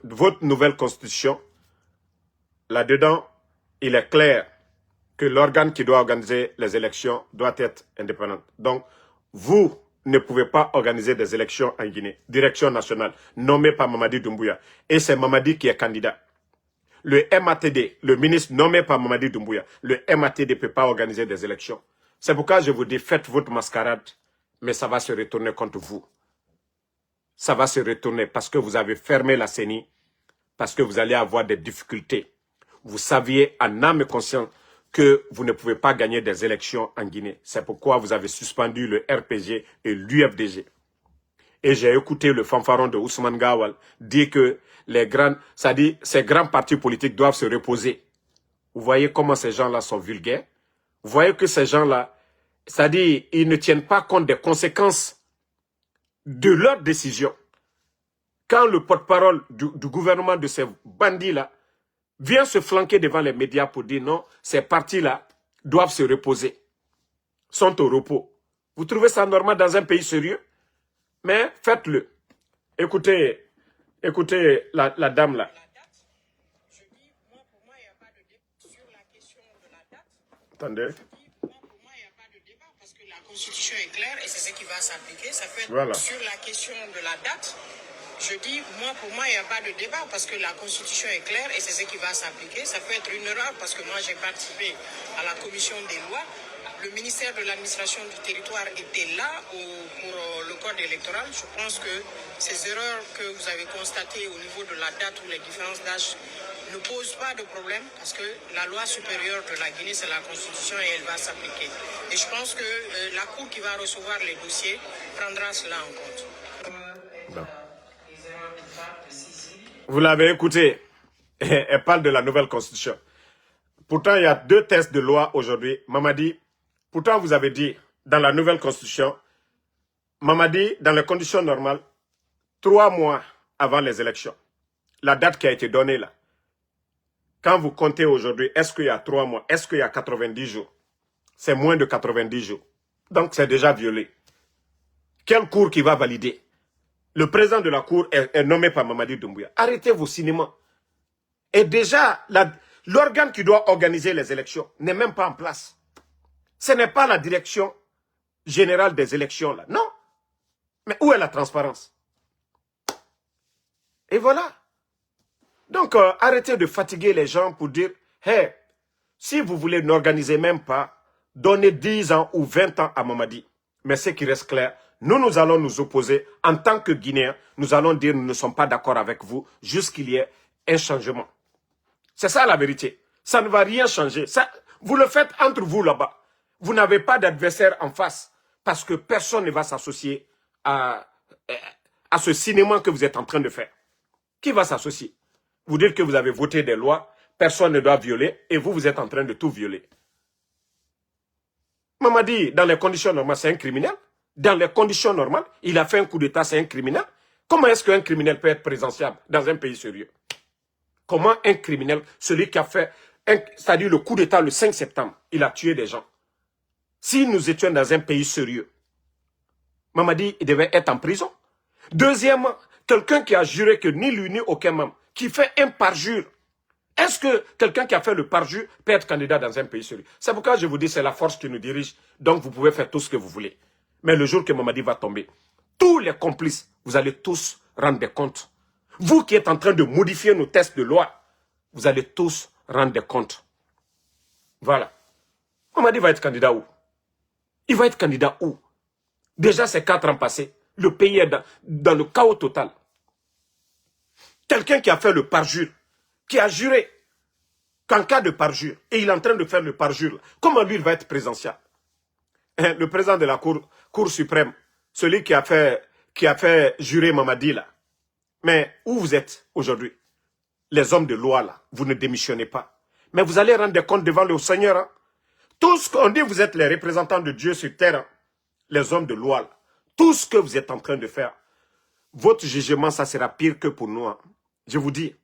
Votre nouvelle constitution, là-dedans, il est clair que l'organe qui doit organiser les élections doit être indépendant. Donc, vous, ne pouvez pas organiser des élections en Guinée. Direction nationale, nommée par Mamadi Doumbouya. Et c'est Mamadi qui est candidat. Le MATD, le ministre nommé par Mamadi Doumbouya, le MATD ne peut pas organiser des élections. C'est pourquoi je vous dis, faites votre mascarade, mais ça va se retourner contre vous. Ça va se retourner parce que vous avez fermé la CENI, parce que vous allez avoir des difficultés. Vous saviez en âme et conscience que vous ne pouvez pas gagner des élections en Guinée. C'est pourquoi vous avez suspendu le RPG et l'UFDG. Et j'ai écouté le fanfaron de Ousmane Gawal dire que ces grands partis politiques doivent se reposer. Vous voyez comment ces gens-là sont vulgaires. Vous voyez que ces gens-là, c'est-à-dire, ils ne tiennent pas compte des conséquences de leurs décisions. Quand le porte-parole du gouvernement de ces bandits-là vient se flanquer devant les médias pour dire non, ces partis-là doivent se reposer, sont au repos. Vous trouvez ça normal dans un pays sérieux? Mais faites-le. Écoutez la dame là. Je dis, moi, pour moi, il n'y a pas de débat sur la question de la date. Attendez. Moi, pour moi, il n'y a pas de débat parce que la Constitution est claire et c'est ce qui va s'appliquer. Ça fait Voilà. sur la question de la date. Je dis, moi, pour moi, il n'y a pas de débat parce que la Constitution est claire et c'est ce qui va s'appliquer. Ça peut être une erreur parce que moi, j'ai participé à la commission des lois. Le ministère de l'administration du territoire était là pour le code électoral. Je pense que ces erreurs que vous avez constatées au niveau de la date ou les différences d'âge ne posent pas de problème parce que la loi supérieure de la Guinée, c'est la Constitution et elle va s'appliquer. Et je pense que la Cour qui va recevoir les dossiers prendra cela en compte. Non. Vous l'avez écouté. Elle parle de la nouvelle constitution. Pourtant, il y a 2 textes de loi aujourd'hui. Mamadi, pourtant vous avez dit, dans la nouvelle constitution, Mamadi, dans les conditions normales, 3 mois avant les élections, la date qui a été donnée là, quand vous comptez aujourd'hui, est-ce qu'il y a 3 mois, est-ce qu'il y a 90 jours? C'est moins de 90 jours. Donc c'est déjà violé. Quelle cour qui va valider? Le président de la cour est nommé par Mamadi Doumbouya. Arrêtez vos cinémas. Et déjà, l'organe qui doit organiser les élections n'est même pas en place. Ce n'est pas la direction générale des élections là. Non. Mais où est la transparence? Et voilà. Donc, arrêtez de fatiguer les gens pour dire, hey, si vous voulez n'organiser même pas, donnez 10 ans ou 20 ans à Mamadi. Mais ce qui reste clair, nous allons nous opposer. En tant que Guinéens, nous allons dire nous ne sommes pas d'accord avec vous jusqu'il y ait un changement. C'est ça la vérité. Ça ne va rien changer. Ça, vous le faites entre vous là-bas. Vous n'avez pas d'adversaire en face parce que personne ne va s'associer à ce cinéma que vous êtes en train de faire. Qui va s'associer? Vous dites que vous avez voté des lois, personne ne doit violer et vous êtes en train de tout violer. Mamadi, dans les conditions normales, c'est un criminel. Dans les conditions normales, il a fait un coup d'État, c'est un criminel. Comment est-ce qu'un criminel peut être présidentiable dans un pays sérieux? Comment un criminel, celui qui a fait, c'est-à-dire le coup d'État le 5 septembre, il a tué des gens. Si nous étions dans un pays sérieux, Mamadi il devait être en prison. Deuxièmement, quelqu'un qui a juré que ni lui ni aucun membre, qui fait un parjure. Est-ce que quelqu'un qui a fait le parjure peut être candidat dans un pays sérieux? C'est pourquoi je vous dis, c'est la force qui nous dirige. Donc vous pouvez faire tout ce que vous voulez. Mais le jour que Mamadi va tomber, tous les complices, vous allez tous rendre des comptes. Vous qui êtes en train de modifier nos textes de loi, vous allez tous rendre des comptes. Voilà. Mamadi va être candidat où? Il va être candidat où? Déjà, ces 4 ans passés, le pays est dans le chaos total. Quelqu'un qui a fait le parjure, qui a juré qu'en cas de parjure, et il est en train de faire le parjure, comment lui il va être présidentiel? Le président de la Cour suprême, celui qui a fait jurer Mamadi là. Mais où vous êtes aujourd'hui? Les hommes de loi là, vous ne démissionnez pas. Mais vous allez rendre des comptes devant le Seigneur. Hein? Tout ce qu'on dit, vous êtes les représentants de Dieu sur terre. Hein? Les hommes de loi là. Tout ce que vous êtes en train de faire, votre jugement, ça sera pire que pour nous. Hein? Je vous dis,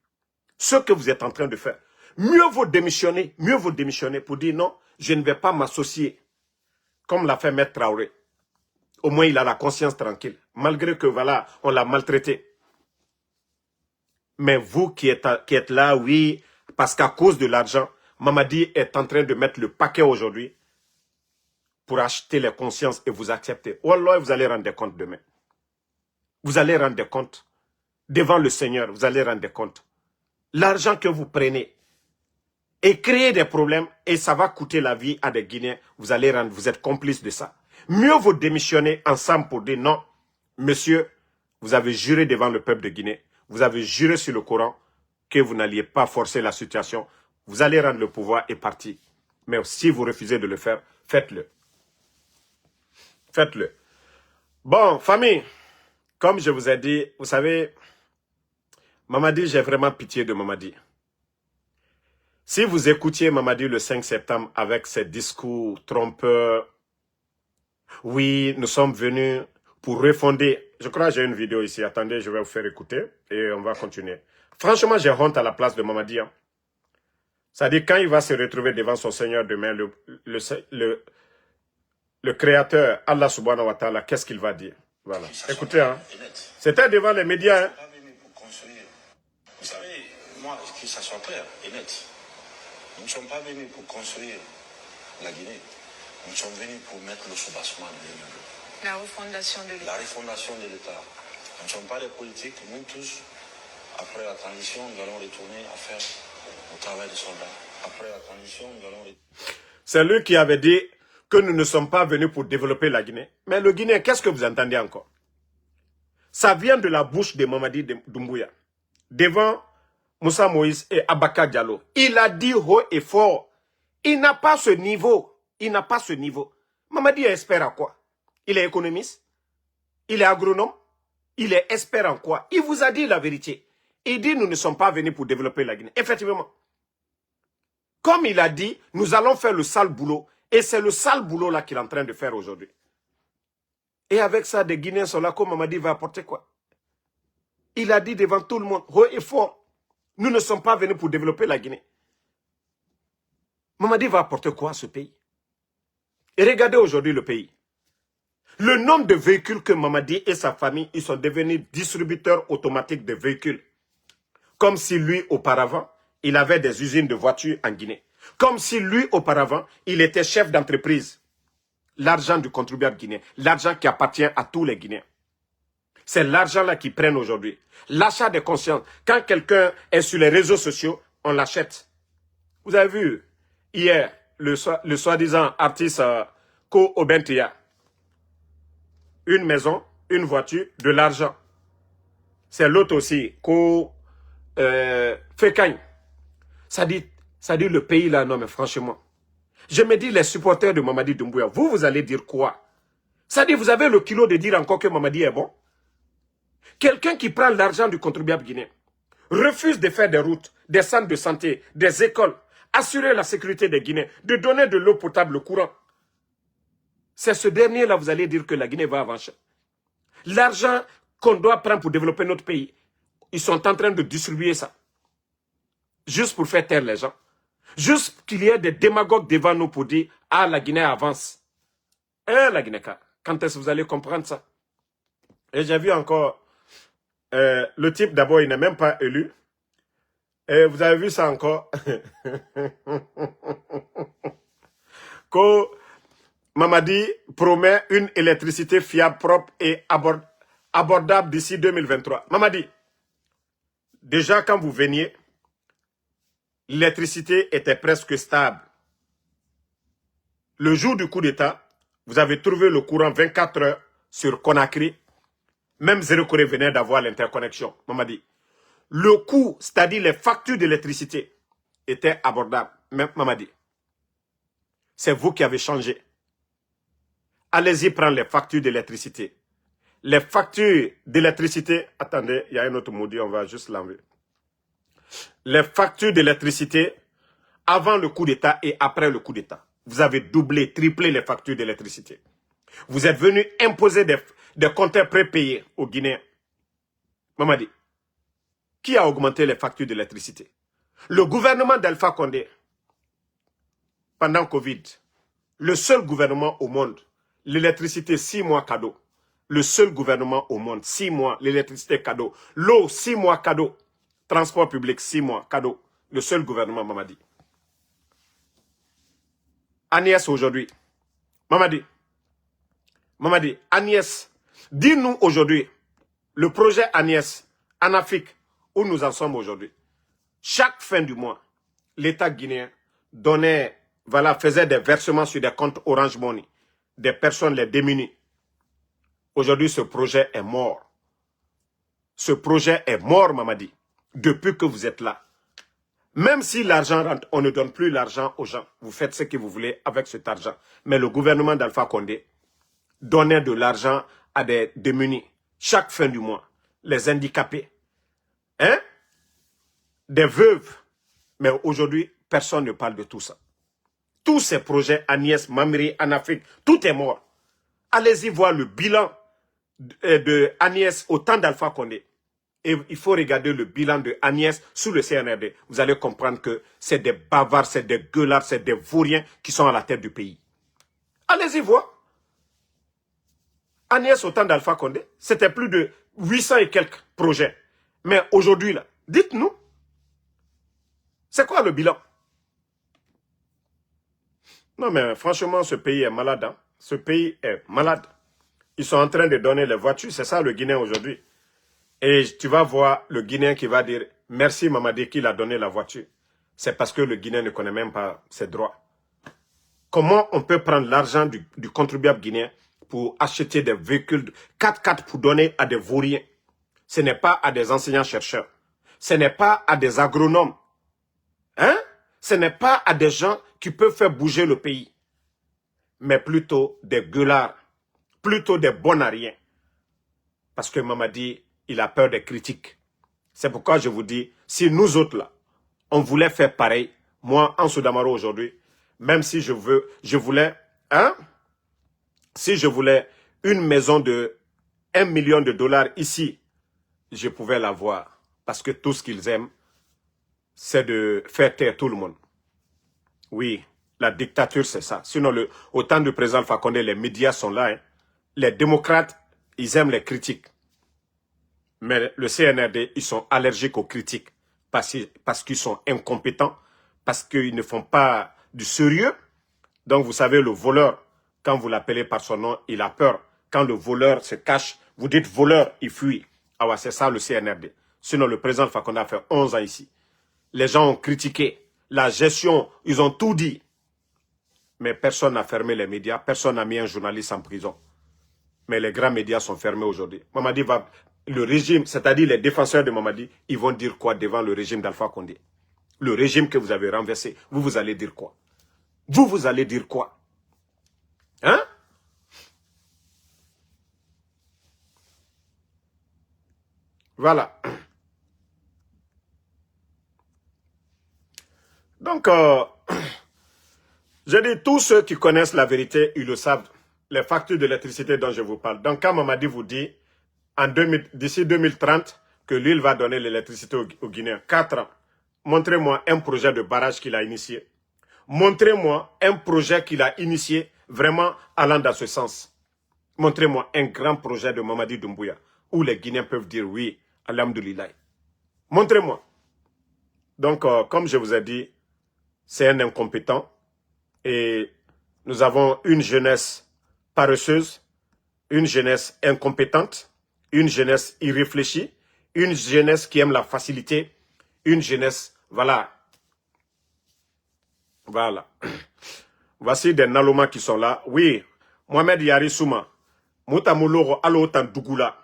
ce que vous êtes en train de faire, mieux vaut démissionner pour dire non, je ne vais pas m'associer. Comme l'a fait Maître Traoré. Au moins, il a la conscience tranquille. Malgré que, voilà, on l'a maltraité. Mais vous qui êtes là, oui, parce qu'à cause de l'argent, Mamadi est en train de mettre le paquet aujourd'hui. pour acheter les consciences et vous accepter. Wallah, vous allez rendre compte demain. Vous allez rendre compte. Devant le Seigneur, vous allez rendre compte. L'argent que vous prenez et créer des problèmes et ça va coûter la vie à des Guinéens, vous êtes complice de ça. Mieux vous démissionner ensemble pour dire non, monsieur, vous avez juré devant le peuple de Guinée, vous avez juré sur le Coran que vous n'alliez pas forcer la situation, vous allez rendre le pouvoir et partir. Mais si vous refusez de le faire, faites-le. Faites-le. Bon, famille, comme je vous ai dit, vous savez, Mamadi, j'ai vraiment pitié de Mamadi. Si vous écoutiez Mamadi le 5 septembre avec ses discours trompeurs, oui, nous sommes venus pour refonder. Je crois que j'ai une vidéo ici. Attendez, je vais vous faire écouter et on va continuer. Franchement, j'ai honte à la place de Mamadi. Hein. C'est-à-dire, quand il va se retrouver devant son Seigneur demain, le Créateur, Allah subhanahu wa ta'ala, qu'est-ce qu'il va dire? Voilà. Écoutez, hein. C'était devant les médias. Hein. Vous savez, moi, que ça soit clair et net, nous ne sommes pas venus pour construire la Guinée. Nous sommes venus pour mettre le soubassement de l'immeuble. La refondation de l'État. La refondation de l'État. Nous ne sommes pas des politiques. Nous tous, après la transition, nous allons retourner à faire le travail des soldats. Après la transition, nous allons... C'est lui qui avait dit que nous ne sommes pas venus pour développer la Guinée. Mais le Guinéen, qu'est-ce que vous entendez encore? Ça vient de la bouche de Mamadi Doumbouya. Devant Moussa Moïse et Abaka Diallo. Il a dit haut et fort. Il n'a pas ce niveau. Il n'a pas ce niveau. Mamadi est expert à quoi? Il est économiste? Il est agronome? Il est expert en quoi? Il vous a dit la vérité. Il dit nous ne sommes pas venus pour développer la Guinée. Effectivement. Comme il a dit, nous allons faire le sale boulot. Et c'est le sale boulot là qu'il est en train de faire aujourd'hui. Et avec ça, des Guinéens sont là, comme Mamadi va apporter quoi? Il a dit devant tout le monde, haut et fort, nous ne sommes pas venus pour développer la Guinée. Mamadi va apporter quoi à ce pays? Et regardez aujourd'hui le pays. Le nombre de véhicules que Mamadi et sa famille, ils sont devenus distributeurs automatiques de véhicules. Comme si lui, auparavant, il avait des usines de voitures en Guinée. Comme si lui, auparavant, il était chef d'entreprise. L'argent du contribuable guinéen, l'argent qui appartient à tous les Guinéens. C'est l'argent-là qu'ils prennent aujourd'hui. L'achat de conscience. Quand quelqu'un est sur les réseaux sociaux, on l'achète. Vous avez vu, hier, le soi-disant artiste Ko Obentia. Une maison, une voiture, de l'argent. C'est l'autre aussi, Ko Fekany. Ça dit le pays là, non mais franchement. Je me dis les supporters de Mamadi Doumbouya, vous allez dire quoi? Ça dit vous avez le kilo de dire encore que Mamadi est bon? Quelqu'un qui prend l'argent du contribuable guinéen, refuse de faire des routes, des centres de santé, des écoles, assurer la sécurité des Guinéens, de donner de l'eau potable, le courant. C'est ce dernier-là, vous allez dire que la Guinée va avancer. L'argent qu'on doit prendre pour développer notre pays, ils sont en train de distribuer ça. Juste pour faire taire les gens. Juste qu'il y ait des démagogues devant nous pour dire « Ah, la Guinée avance. » Hein, la Guinée, quand est-ce que vous allez comprendre ça? Et j'ai vu encore, le type d'abord, il n'est même pas élu. Et vous avez vu ça encore? Que Mamadi promet une électricité fiable, propre et abordable d'ici 2023. Mamadi, déjà quand vous veniez, l'électricité était presque stable. Le jour du coup d'État, vous avez trouvé le courant 24 heures sur Conakry. Même Zéro Corée venait d'avoir l'interconnexion. Mamadi, le coût, c'est-à-dire les factures d'électricité, étaient abordables. Même Mamadi, c'est vous qui avez changé. Allez-y prendre les factures d'électricité. Les factures d'électricité, attendez, il y a un autre maudit, on va juste l'enlever. Les factures d'électricité avant le coup d'État et après le coup d'État. Vous avez doublé, triplé les factures d'électricité. Vous êtes venu imposer des compteurs prépayés aux Guinéens. Mamadi, qui a augmenté les factures d'électricité? Le gouvernement d'Alpha Condé, pendant Covid, le seul gouvernement au monde, l'électricité 6 mois cadeau. Le seul gouvernement au monde, 6 mois, l'électricité cadeau. L'eau, 6 mois cadeau. Transport public, 6 mois cadeau. Le seul gouvernement, Mamadi. Agnès aujourd'hui, Mamadi, Agnès, dis-nous aujourd'hui, le projet Agnès, en Afrique, où nous en sommes aujourd'hui. Chaque fin du mois, l'État guinéen donnait, voilà, faisait des versements sur des comptes Orange Money, des personnes les démunies. Aujourd'hui, ce projet est mort. Ce projet est mort, Mamadi, depuis que vous êtes là. Même si l'argent rentre, on ne donne plus l'argent aux gens. Vous faites ce que vous voulez avec cet argent. Mais le gouvernement d'Alpha Condé donnait de l'argent à des démunis chaque fin du mois. Les handicapés, hein? Des veuves. Mais aujourd'hui, personne ne parle de tout ça. Tous ces projets, Agnès, Mamiri, en Afrique, tout est mort. Allez-y voir le bilan de Agnès au temps d'Alpha Condé. Et il faut regarder le bilan de Agnès sous le CNRD. Vous allez comprendre que c'est des bavards, c'est des gueulards, c'est des vauriens qui sont à la tête du pays. Allez-y voir. Agnès au temps d'Alpha Condé, c'était plus de 800 et quelques projets. Mais aujourd'hui, là, dites-nous, c'est quoi le bilan? Non, mais franchement, ce pays est malade. Hein? Ce pays est malade. Ils sont en train de donner les voitures. C'est ça le Guinéen aujourd'hui. Et tu vas voir le Guinéen qui va dire « Merci Mamadi qu'il a donné la voiture ». C'est parce que le Guinéen ne connaît même pas ses droits. Comment on peut prendre l'argent du contribuable guinéen pour acheter des véhicules 4x4 pour donner à des vauriens? Ce n'est pas à des enseignants-chercheurs. Ce n'est pas à des agronomes. Hein? Ce n'est pas à des gens qui peuvent faire bouger le pays. Mais plutôt des gueulards. Plutôt des bons à rien. Parce que Mamadi, il a peur des critiques. C'est pourquoi je vous dis, si nous autres là, on voulait faire pareil, moi, Ansou Damaro aujourd'hui, même si je voulais, hein, si je voulais une maison de 1 million de dollars ici, je pouvais l'avoir. Parce que tout ce qu'ils aiment, c'est de faire taire tout le monde. Oui, la dictature, c'est ça. Sinon, au temps du président Alpha Condé, les médias sont là. Hein. Les démocrates, ils aiment les critiques. Mais le CNRD, ils sont allergiques aux critiques parce qu'ils sont incompétents, parce qu'ils ne font pas du sérieux. Donc, vous savez, le voleur, quand vous l'appelez par son nom, il a peur. Quand le voleur se cache, vous dites voleur, il fuit. Ah ouais, c'est ça le CNRD. Sinon, le président Alpha Condé a fait 11 ans ici. Les gens ont critiqué la gestion, ils ont tout dit. Mais personne n'a fermé les médias, personne n'a mis un journaliste en prison. Mais les grands médias sont fermés aujourd'hui. Mamadi va... Le régime, c'est-à-dire les défenseurs de Mamadi, ils vont dire quoi devant le régime d'Alpha Condé? Le régime que vous avez renversé, vous allez dire quoi? Vous allez dire quoi? Hein? Voilà. Donc, je dis, tous ceux qui connaissent la vérité, ils le savent. Les factures d'électricité dont je vous parle. Donc, quand Mamadi vous dit, d'ici 2030, que lui, il va donner l'électricité aux Guinéens, 4 ans, montrez-moi un projet de barrage qu'il a initié. Montrez-moi un projet qu'il a initié vraiment allant dans ce sens. Montrez-moi un grand projet de Mamadi Doumbouya où les Guinéens peuvent dire oui, alhamdoulilah. Montrez-moi. Donc, comme je vous ai dit, c'est un incompétent et nous avons une jeunesse paresseuse, une jeunesse incompétente, une jeunesse irréfléchie, une jeunesse qui aime la facilité, une jeunesse, voilà. Voilà. Voici des Nalomas qui sont là. Oui, Mohamed Yari Souma, Moutamuloro Alotan Dougoula,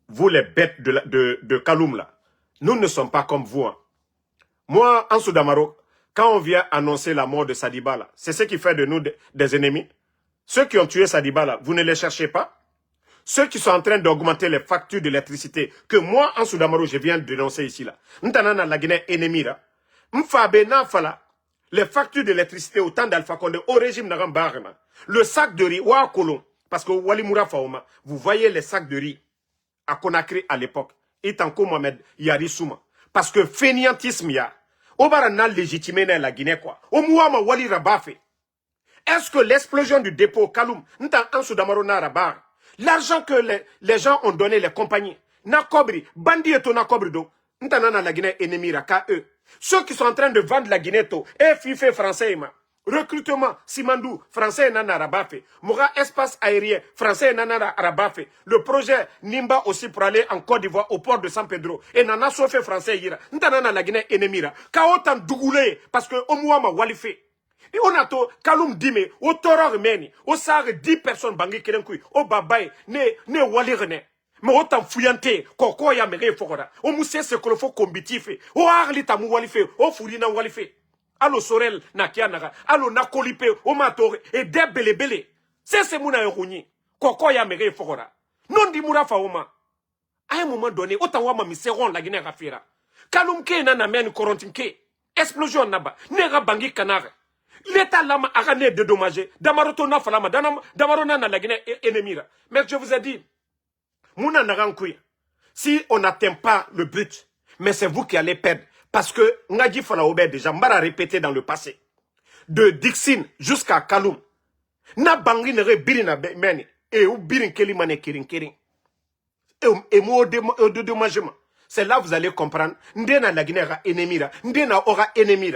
vous les bêtes de Kaloum là, nous ne sommes pas comme vous. Hein. Moi, Ansou Damaro, quand on vient annoncer la mort de Sadiba là, c'est ce qui fait de nous des ennemis. Ceux qui ont tué Sadiba là, vous ne les cherchez pas. Ceux qui sont en train d'augmenter les factures d'électricité, que moi, Ansou Damaro, je viens de dénoncer ici là. N'tanana la Guinée ennemie là. M'fabe na fala. Les factures d'électricité au temps d'Alpha Condé, au régime Nagambarema. Le sac de riz, wa Kolon. Parce que Wali Moura Faoma, vous voyez les sacs de riz à Conakry à l'époque. Et tant que Mohamed Yari Souma. Parce que fainéantisme ya. Obarana légitimé dans la Guinée quoi. Au Mouama Wali Rabafe. Est-ce que l'explosion du dépôt Kaloum, n'tan Ansou Damaro na Rabar, l'argent que les gens ont donné, les compagnies, na Kobri, Bandi et na Kobri do, n'tan na la Guinée ennemie raka eux. Ceux qui sont en train de vendre la Guinée, et FIFE français, Recrutement, Simandou, français nana arabafe. Moura espace aérien, français nana arabafe. Le projet Nimba aussi pour aller en Côte d'Ivoire au port de San Pedro. Et nana sofe français ira. Ntanana la Guinée enemira. Ka autant dougoulé parce que au moins ma walifé. Et on a to Kaloum Dime, au Toror Meni, au Sar 10 personnes bangi kerenkui, au Babaye, ne walirene. Mais autant fouillanté, koko ya mere fokora. Au mousse se kolofo kombitifé, au Arli tamu walifé, au Fourina walifé. Allo Sorel na kianaga, allo nakolipe, au Matore, et des bele. C'est mouna yoruni. Koko ya mere fokora. Non di moura faoma. À un moment donné, autant wama miseron la Guinée rafira. Kaloum ke na men korontinke. Explosion naba. Nera bangi kanare. L'État lama a gagné dédommagé. Damaroto na falama. Damarona na la Guinée ennemie. Mais je vous ai dit, mouna narankoui. Si on n'atteint pas le but, mais c'est vous qui allez perdre. Parce que, Ngadji Falaoube déjà, m'a répété dans le passé. De Dixine jusqu'à Kaloum. Na bangi nere birina meni. Et ou birin kelimane kirin. Et moi, de dédommagement. C'est là que vous allez comprendre. Ndena la Guinée ennemi. Ndena aura ennemi.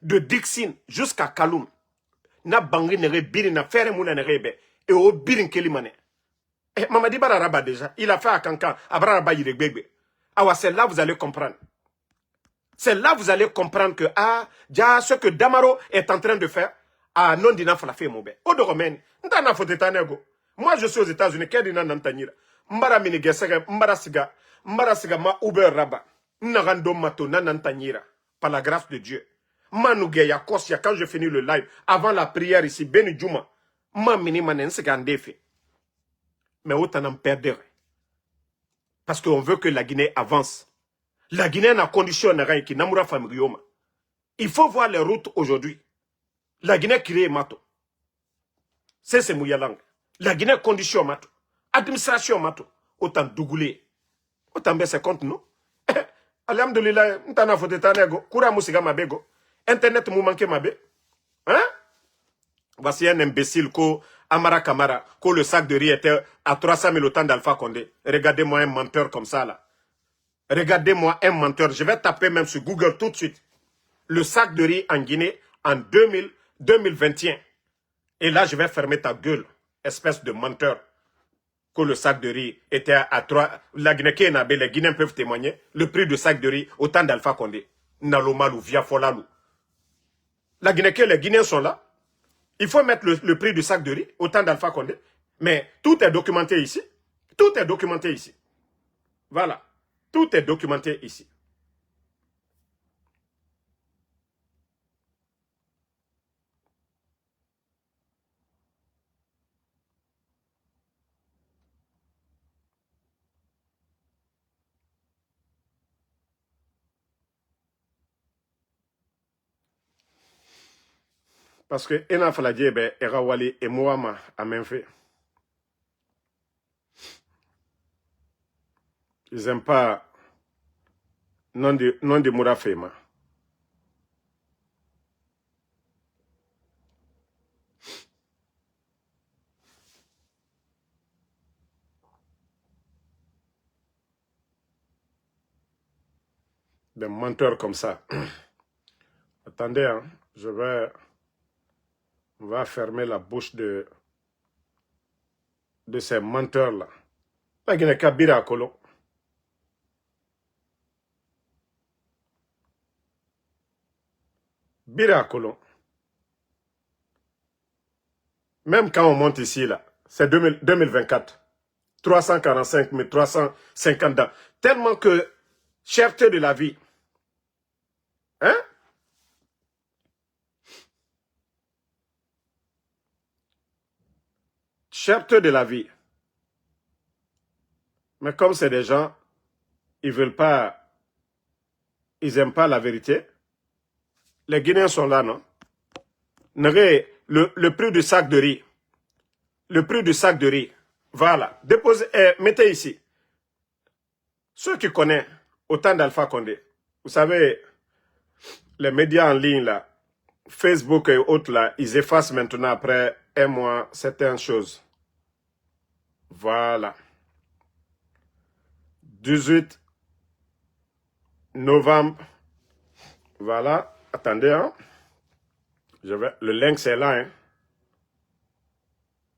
De Dixine jusqu'à Kaloum. Na bangi nere birina faire mouna nerebe. Et au birin kelimane. Mamadi Bararaba déjà. Il a fait à Kankan. À Bararaba Yiregbegbe. Ah, c'est là que vous allez comprendre. C'est là que vous allez comprendre que, déjà, ce que Damaro est en train de faire, non dina falafé moube. Odo Romaine, n'tana fotetanego. Moi, je suis aux États-Unis, Kedina Nantanira. Mbara minigesega, mbara siga ma Uber Raba. N'arando mato nanantanyira. Par la grâce de Dieu. Manouge ya kosia, quand je finis le live, avant la prière ici, Beni Djuma, ma mini manen segandefe. Mais autant en perdre. Parce qu'on veut que la Guinée avance. La Guinée n'a condition n'a qui namura famrioma. Il faut voir les routes aujourd'hui. La Guinée crée mato. C'est mouyalang. La Guinée condition mato. Administration mato. Autant dougoulé. Autant baisser compte nous. Alhamdulillah, n'tana fotetanego. Kura musiga mabego. Internet mou manque mabe. Hein? Voici un imbécile ko Amara Kamara, que le sac de riz était à 300 000 au temps d'Alpha Condé. Regardez-moi un menteur comme ça là. Regardez-moi un menteur. Je vais taper même sur Google tout de suite. Le sac de riz en Guinée en 2021. Et là, je vais fermer ta gueule, espèce de menteur. Que le sac de riz était à 3... La Guinée, les Guinéens peuvent témoigner. Le prix du sac de riz au temps d'Alpha Condé. Nalomalou, via Folalou. La Guinée, les Guinéens sont là. Il faut mettre le prix du sac de riz au temps d'Alpha Condé. Mais tout est documenté ici. Tout est documenté ici. Voilà. Tout est documenté ici. Parce que Ena Faladjebe, Erawali et Mouama a même fait. Ils n'aiment pas non de Mourafema. Des menteurs comme ça. Attendez, hein, on va fermer la bouche de ces menteurs-là. La Guinée Kabira Kolo. Bira Kolo. Même quand on monte ici, là, c'est 2024. 345 000, 350 ans. Tellement que, cherté de la vie. Hein? Cherté de la vie. Mais comme c'est des gens, ils n'aiment pas la vérité. Les Guinéens sont là, non? Le prix du sac de riz. Le prix du sac de riz. Voilà. Déposez, mettez ici. Ceux qui connaissent autant d'Alpha Condé, vous savez, les médias en ligne, là, Facebook et autres, là, ils effacent maintenant après un mois certaines choses. Voilà. 18 novembre. Voilà. Attendez, hein. Le lynx est là, hein.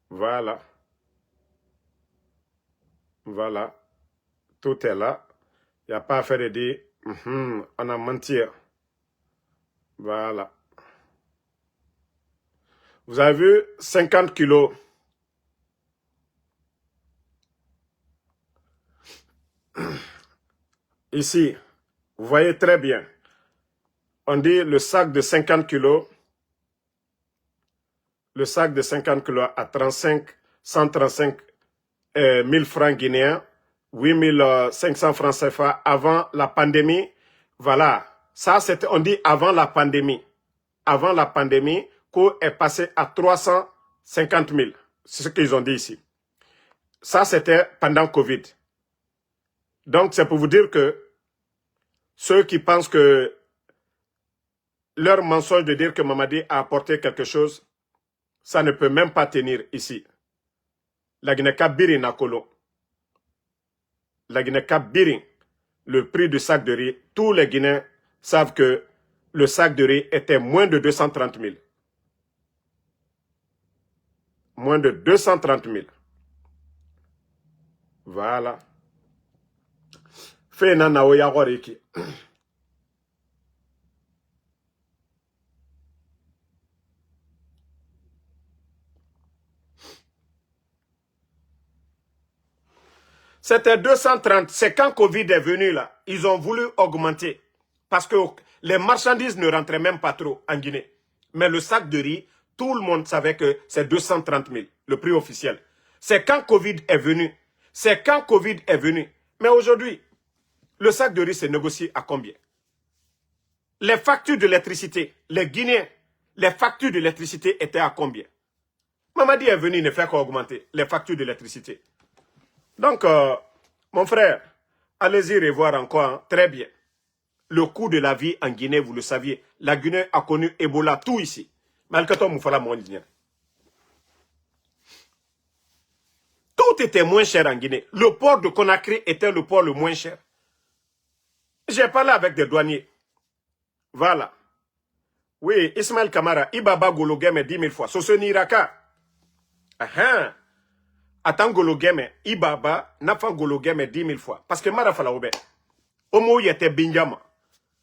Voilà. Voilà. Tout est là. Il n'y a pas à faire de dire, on a menti. Voilà. Vous avez vu 50 kilos. Ici, vous voyez très bien. On dit le sac de 50 kilos. Le sac de 50 kilos à 135 000 francs guinéens, 8 500 francs CFA avant la pandémie. Voilà. Ça, on dit avant la pandémie. Avant la pandémie, coût est passé à 350 000. C'est ce qu'ils ont dit ici. Ça, c'était pendant Covid. Donc, c'est pour vous dire que ceux qui pensent que leur mensonge de dire que Mamadi a apporté quelque chose, ça ne peut même pas tenir ici. La Guinée-Cap Biri Nakolo. La Guinée-Cap Biri, le prix du sac de riz, tous les Guinéens savent que le sac de riz était moins de 230 000. Moins de 230 000. Voilà. Fena na oya goriki. C'était 230. C'est quand Covid est venu là. Ils ont voulu augmenter. Parce que les marchandises ne rentraient même pas trop en Guinée. Mais le sac de riz, tout le monde savait que c'est 230 000, le prix officiel. C'est quand Covid est venu. C'est quand Covid est venu. Mais aujourd'hui, le sac de riz s'est négocié à combien? Les factures d'électricité, les Guinéens, les factures d'électricité étaient à combien? Mamadi est venu ne faire qu'augmenter les factures d'électricité. Donc, mon frère, allez-y revoir encore, hein, très bien. Le coût de la vie en Guinée, vous le saviez. La Guinée a connu Ebola, tout ici. Tout était moins cher en Guinée. Le port de Conakry était le port le moins cher. J'ai parlé avec des douaniers. Voilà. Oui, Ismaël Kamara, Ibaba Gologeme 10 000 fois. Sosoni Iraka. Attends Gologeme, Ibaba, Nafa Gologeme 10 000 fois. Parce que Mara Falaoube. Omo yete Binjama.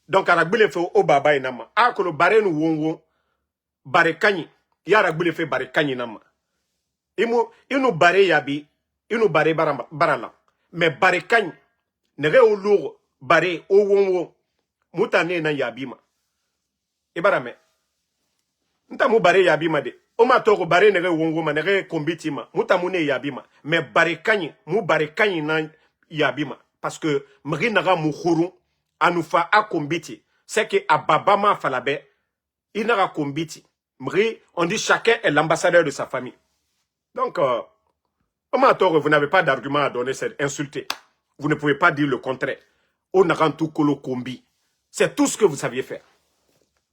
Donc, Aragbile fait au Baba et Nama. Akolo Bare nou wongo. Bare Kanyi. Yaragbile fait Bare Kanyi Nama. Inu Bare Yabi. Inu Bare Barala. Mais Bare Kanyi. Nere o lourd. Bare o wongo. Moutane na Yabima. Ibarame. Ntamu Bare Yabima de. Oma toko Bare nere wongo ma nere kombitima. Moutamune Yabima. Mais Bare Kanyi. Mou Bare Kanyi na Yabima. Parce que Mrinaga Moukourou. Anoufa a kombiti. C'est que à Babama Falabe, il n'a pas kombiti. On dit chacun est l'ambassadeur de sa famille. Donc, vous n'avez pas d'argument à donner, c'est insulté. Vous ne pouvez pas dire le contraire. Onarantou kolo kombi. C'est tout ce que vous saviez faire.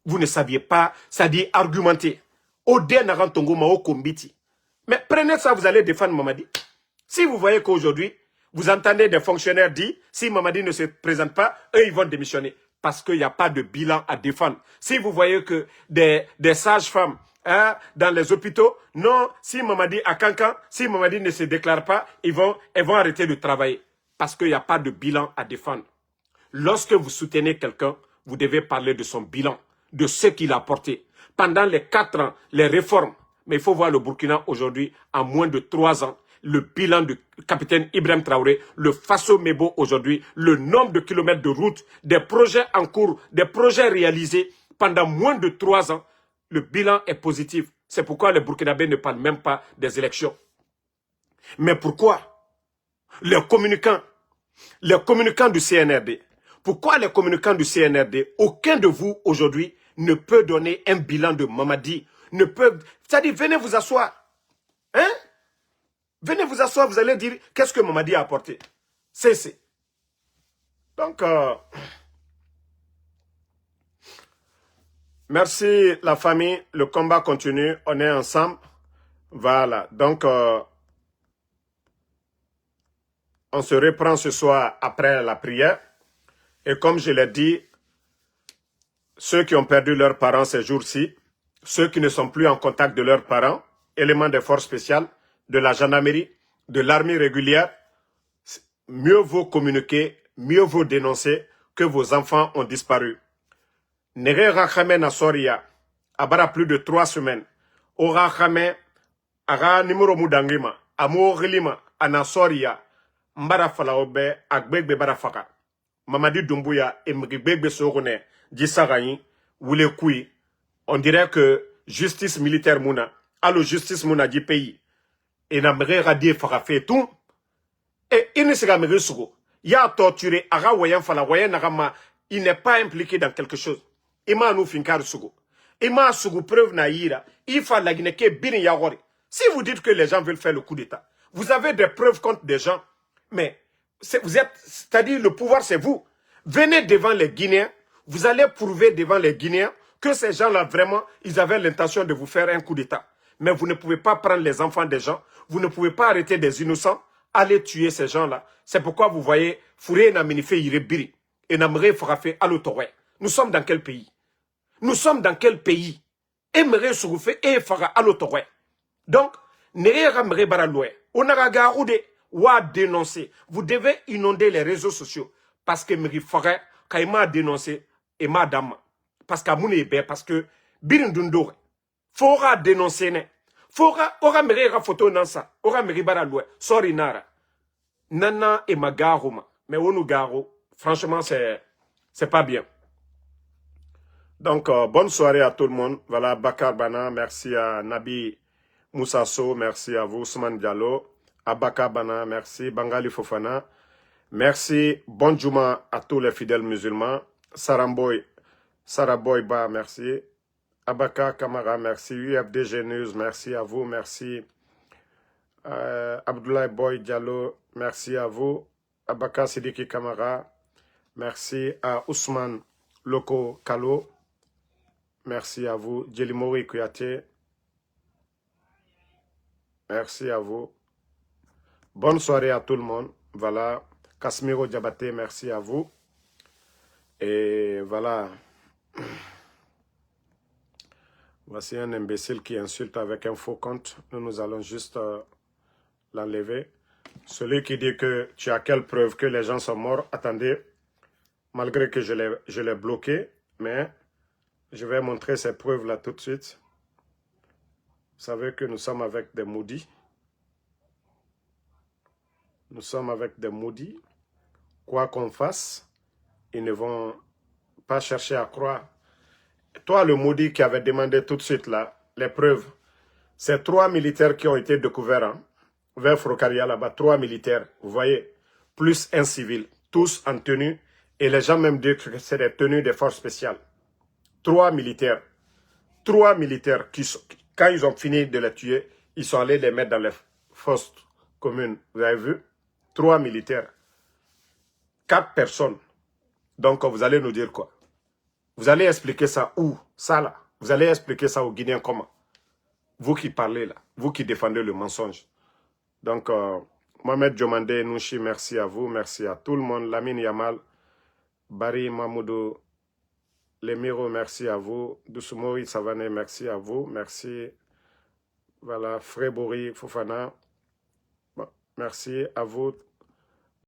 Vous ne saviez pas, ça dit argumenter. Ode narantongo mao kombiti. Mais prenez ça, vous allez défendre Mamadi. Si vous voyez qu'aujourd'hui, vous entendez des fonctionnaires dire, si Mamadi ne se présente pas, eux, ils vont démissionner. Parce qu'il n'y a pas de bilan à défendre. Si vous voyez que des sages-femmes dans les hôpitaux, non, si Mamadi à Kankan, si Mamadi ne se déclare pas, elles vont arrêter de travailler. Parce qu'il n'y a pas de bilan à défendre. Lorsque vous soutenez quelqu'un, vous devez parler de son bilan, de ce qu'il a apporté. Pendant les 4 ans, les réformes. Mais il faut voir le Burkina aujourd'hui, en moins de 3 ans, le bilan du capitaine Ibrahim Traoré, le Faso Mebo aujourd'hui, le nombre de kilomètres de route, des projets en cours, des projets réalisés pendant moins de 3 ans, le bilan est positif. C'est pourquoi les Burkinabés ne parlent même pas des élections. Mais pourquoi les communicants du CNRD, pourquoi les communicants du CNRD, aucun de vous aujourd'hui ne peut donner un bilan de Mamadi, ne peut, c'est-à-dire venez vous asseoir, hein? Venez vous asseoir, vous allez dire qu'est-ce que Mamadi a apporté. C'est. Donc, merci la famille, le combat continue, on est ensemble. Voilà, donc, on se reprend ce soir après la prière. Et comme je l'ai dit, ceux qui ont perdu leurs parents ces jours-ci, ceux qui ne sont plus en contact de leurs parents, éléments des forces spéciales, de la gendarmerie, de l'armée régulière, mieux vaut communiquer, mieux vaut dénoncer que vos enfants ont disparu. Nere Rakhame Nasoria, abara plus de 3 semaines, au Rakhame, ara numéro Moudangima, amo Rilima, Anasoria, Mbara Falaobe, Agbegbe Barafaka, Mamadi Doumbouya, et Mribegbe Sorone, Djissarayi, Woulekoui, on dirait que justice militaire Mouna, allo justice Mouna du pays, et Namre Radi Farafé tout, et il ne sera pas sugo. Il a torturé, Ara Wayan Fala, Wayan Narama, il n'est pas impliqué dans quelque chose. Il m'a nous finkar sugo. Il m'a sugo preuve naïra. Il faut la Guinée qui bin yagori. Si vous dites que les gens veulent faire le coup d'État, vous avez des preuves contre des gens, mais vous êtes, c'est-à-dire le pouvoir c'est vous. Venez devant les Guinéens, vous allez prouver devant les Guinéens que ces gens-là vraiment, ils avaient l'intention de vous faire un coup d'État. Mais vous ne pouvez pas prendre les enfants des gens, vous ne pouvez pas arrêter des innocents, aller tuer ces gens-là. C'est pourquoi vous voyez, Fouré n'a minifé Irebiri et Namre Farafé Alotoré. Nous sommes dans quel pays? Nous sommes dans quel pays? Emre Sougoufé et Fara Alotoré. Donc, Nere Ramre Baraloué, Onaraga Roude, Wa dénoncer. Vous devez inonder les réseaux sociaux. Parce que Mri Fara, Kaima a dénoncé, et madame. Parce qu'Amoune parce que Birindundore, Fora dénoncer, ne. Fora, Ora Mre photo Nansa, Ora Mri Baraloué, sorry Nara. Nana et Magaroma. Mais Onu Garo, franchement, c'est pas bien. Donc, bonne soirée à tout le monde. Voilà, Bakar Bana, merci à Nabi Moussasso, merci à vous, Ousmane Diallo, à Bakar Bana, merci, Bangali Fofana, merci, bon Juma à tous les fidèles musulmans, Saraboy Ba, merci, Abaka Kamara, merci, UFD Genus, merci à vous, merci, Abdoulaye Boy Diallo, merci à vous, Abaka Sidiki Kamara, merci à Ousmane Loko Kalo, merci à vous, Djelimori Kouyaté, merci à vous. Bonne soirée à tout le monde. Voilà, Kasmiro Diabaté, merci à vous. Et voilà, voici un imbécile qui insulte avec un faux compte. Nous allons juste l'enlever. Celui qui dit que tu as quelle preuve que les gens sont morts, attendez, malgré que je l'ai bloqué, mais je vais montrer ces preuves-là tout de suite. Vous savez que nous sommes avec des maudits. Nous sommes avec des maudits. Quoi qu'on fasse, ils ne vont pas chercher à croire. Toi, le maudit qui avait demandé tout de suite là, les preuves, c'est 3 militaires qui ont été découverts hein, vers Frocaria là-bas, 3 militaires, vous voyez, plus un civil, tous en tenue, et les gens même disent que c'est des tenues des forces spéciales. 3 militaires qui, quand ils ont fini de les tuer, ils sont allés les mettre dans les fosses communes. Vous avez vu? 3 militaires. 4 personnes. Donc, vous allez nous dire quoi? Vous allez expliquer ça où? Ça là. Vous allez expliquer ça aux Guinéens comment? Vous qui parlez là. Vous qui défendez le mensonge. Donc, Mohamed Diomandé Nouchi, merci à vous. Merci à tout le monde. Lamine Yamal, Barry Mamoudou, Lemiro, merci à vous. Dousoumori Savané, merci à vous. Merci. Voilà, Frébori Fofana. Bon, merci à vous.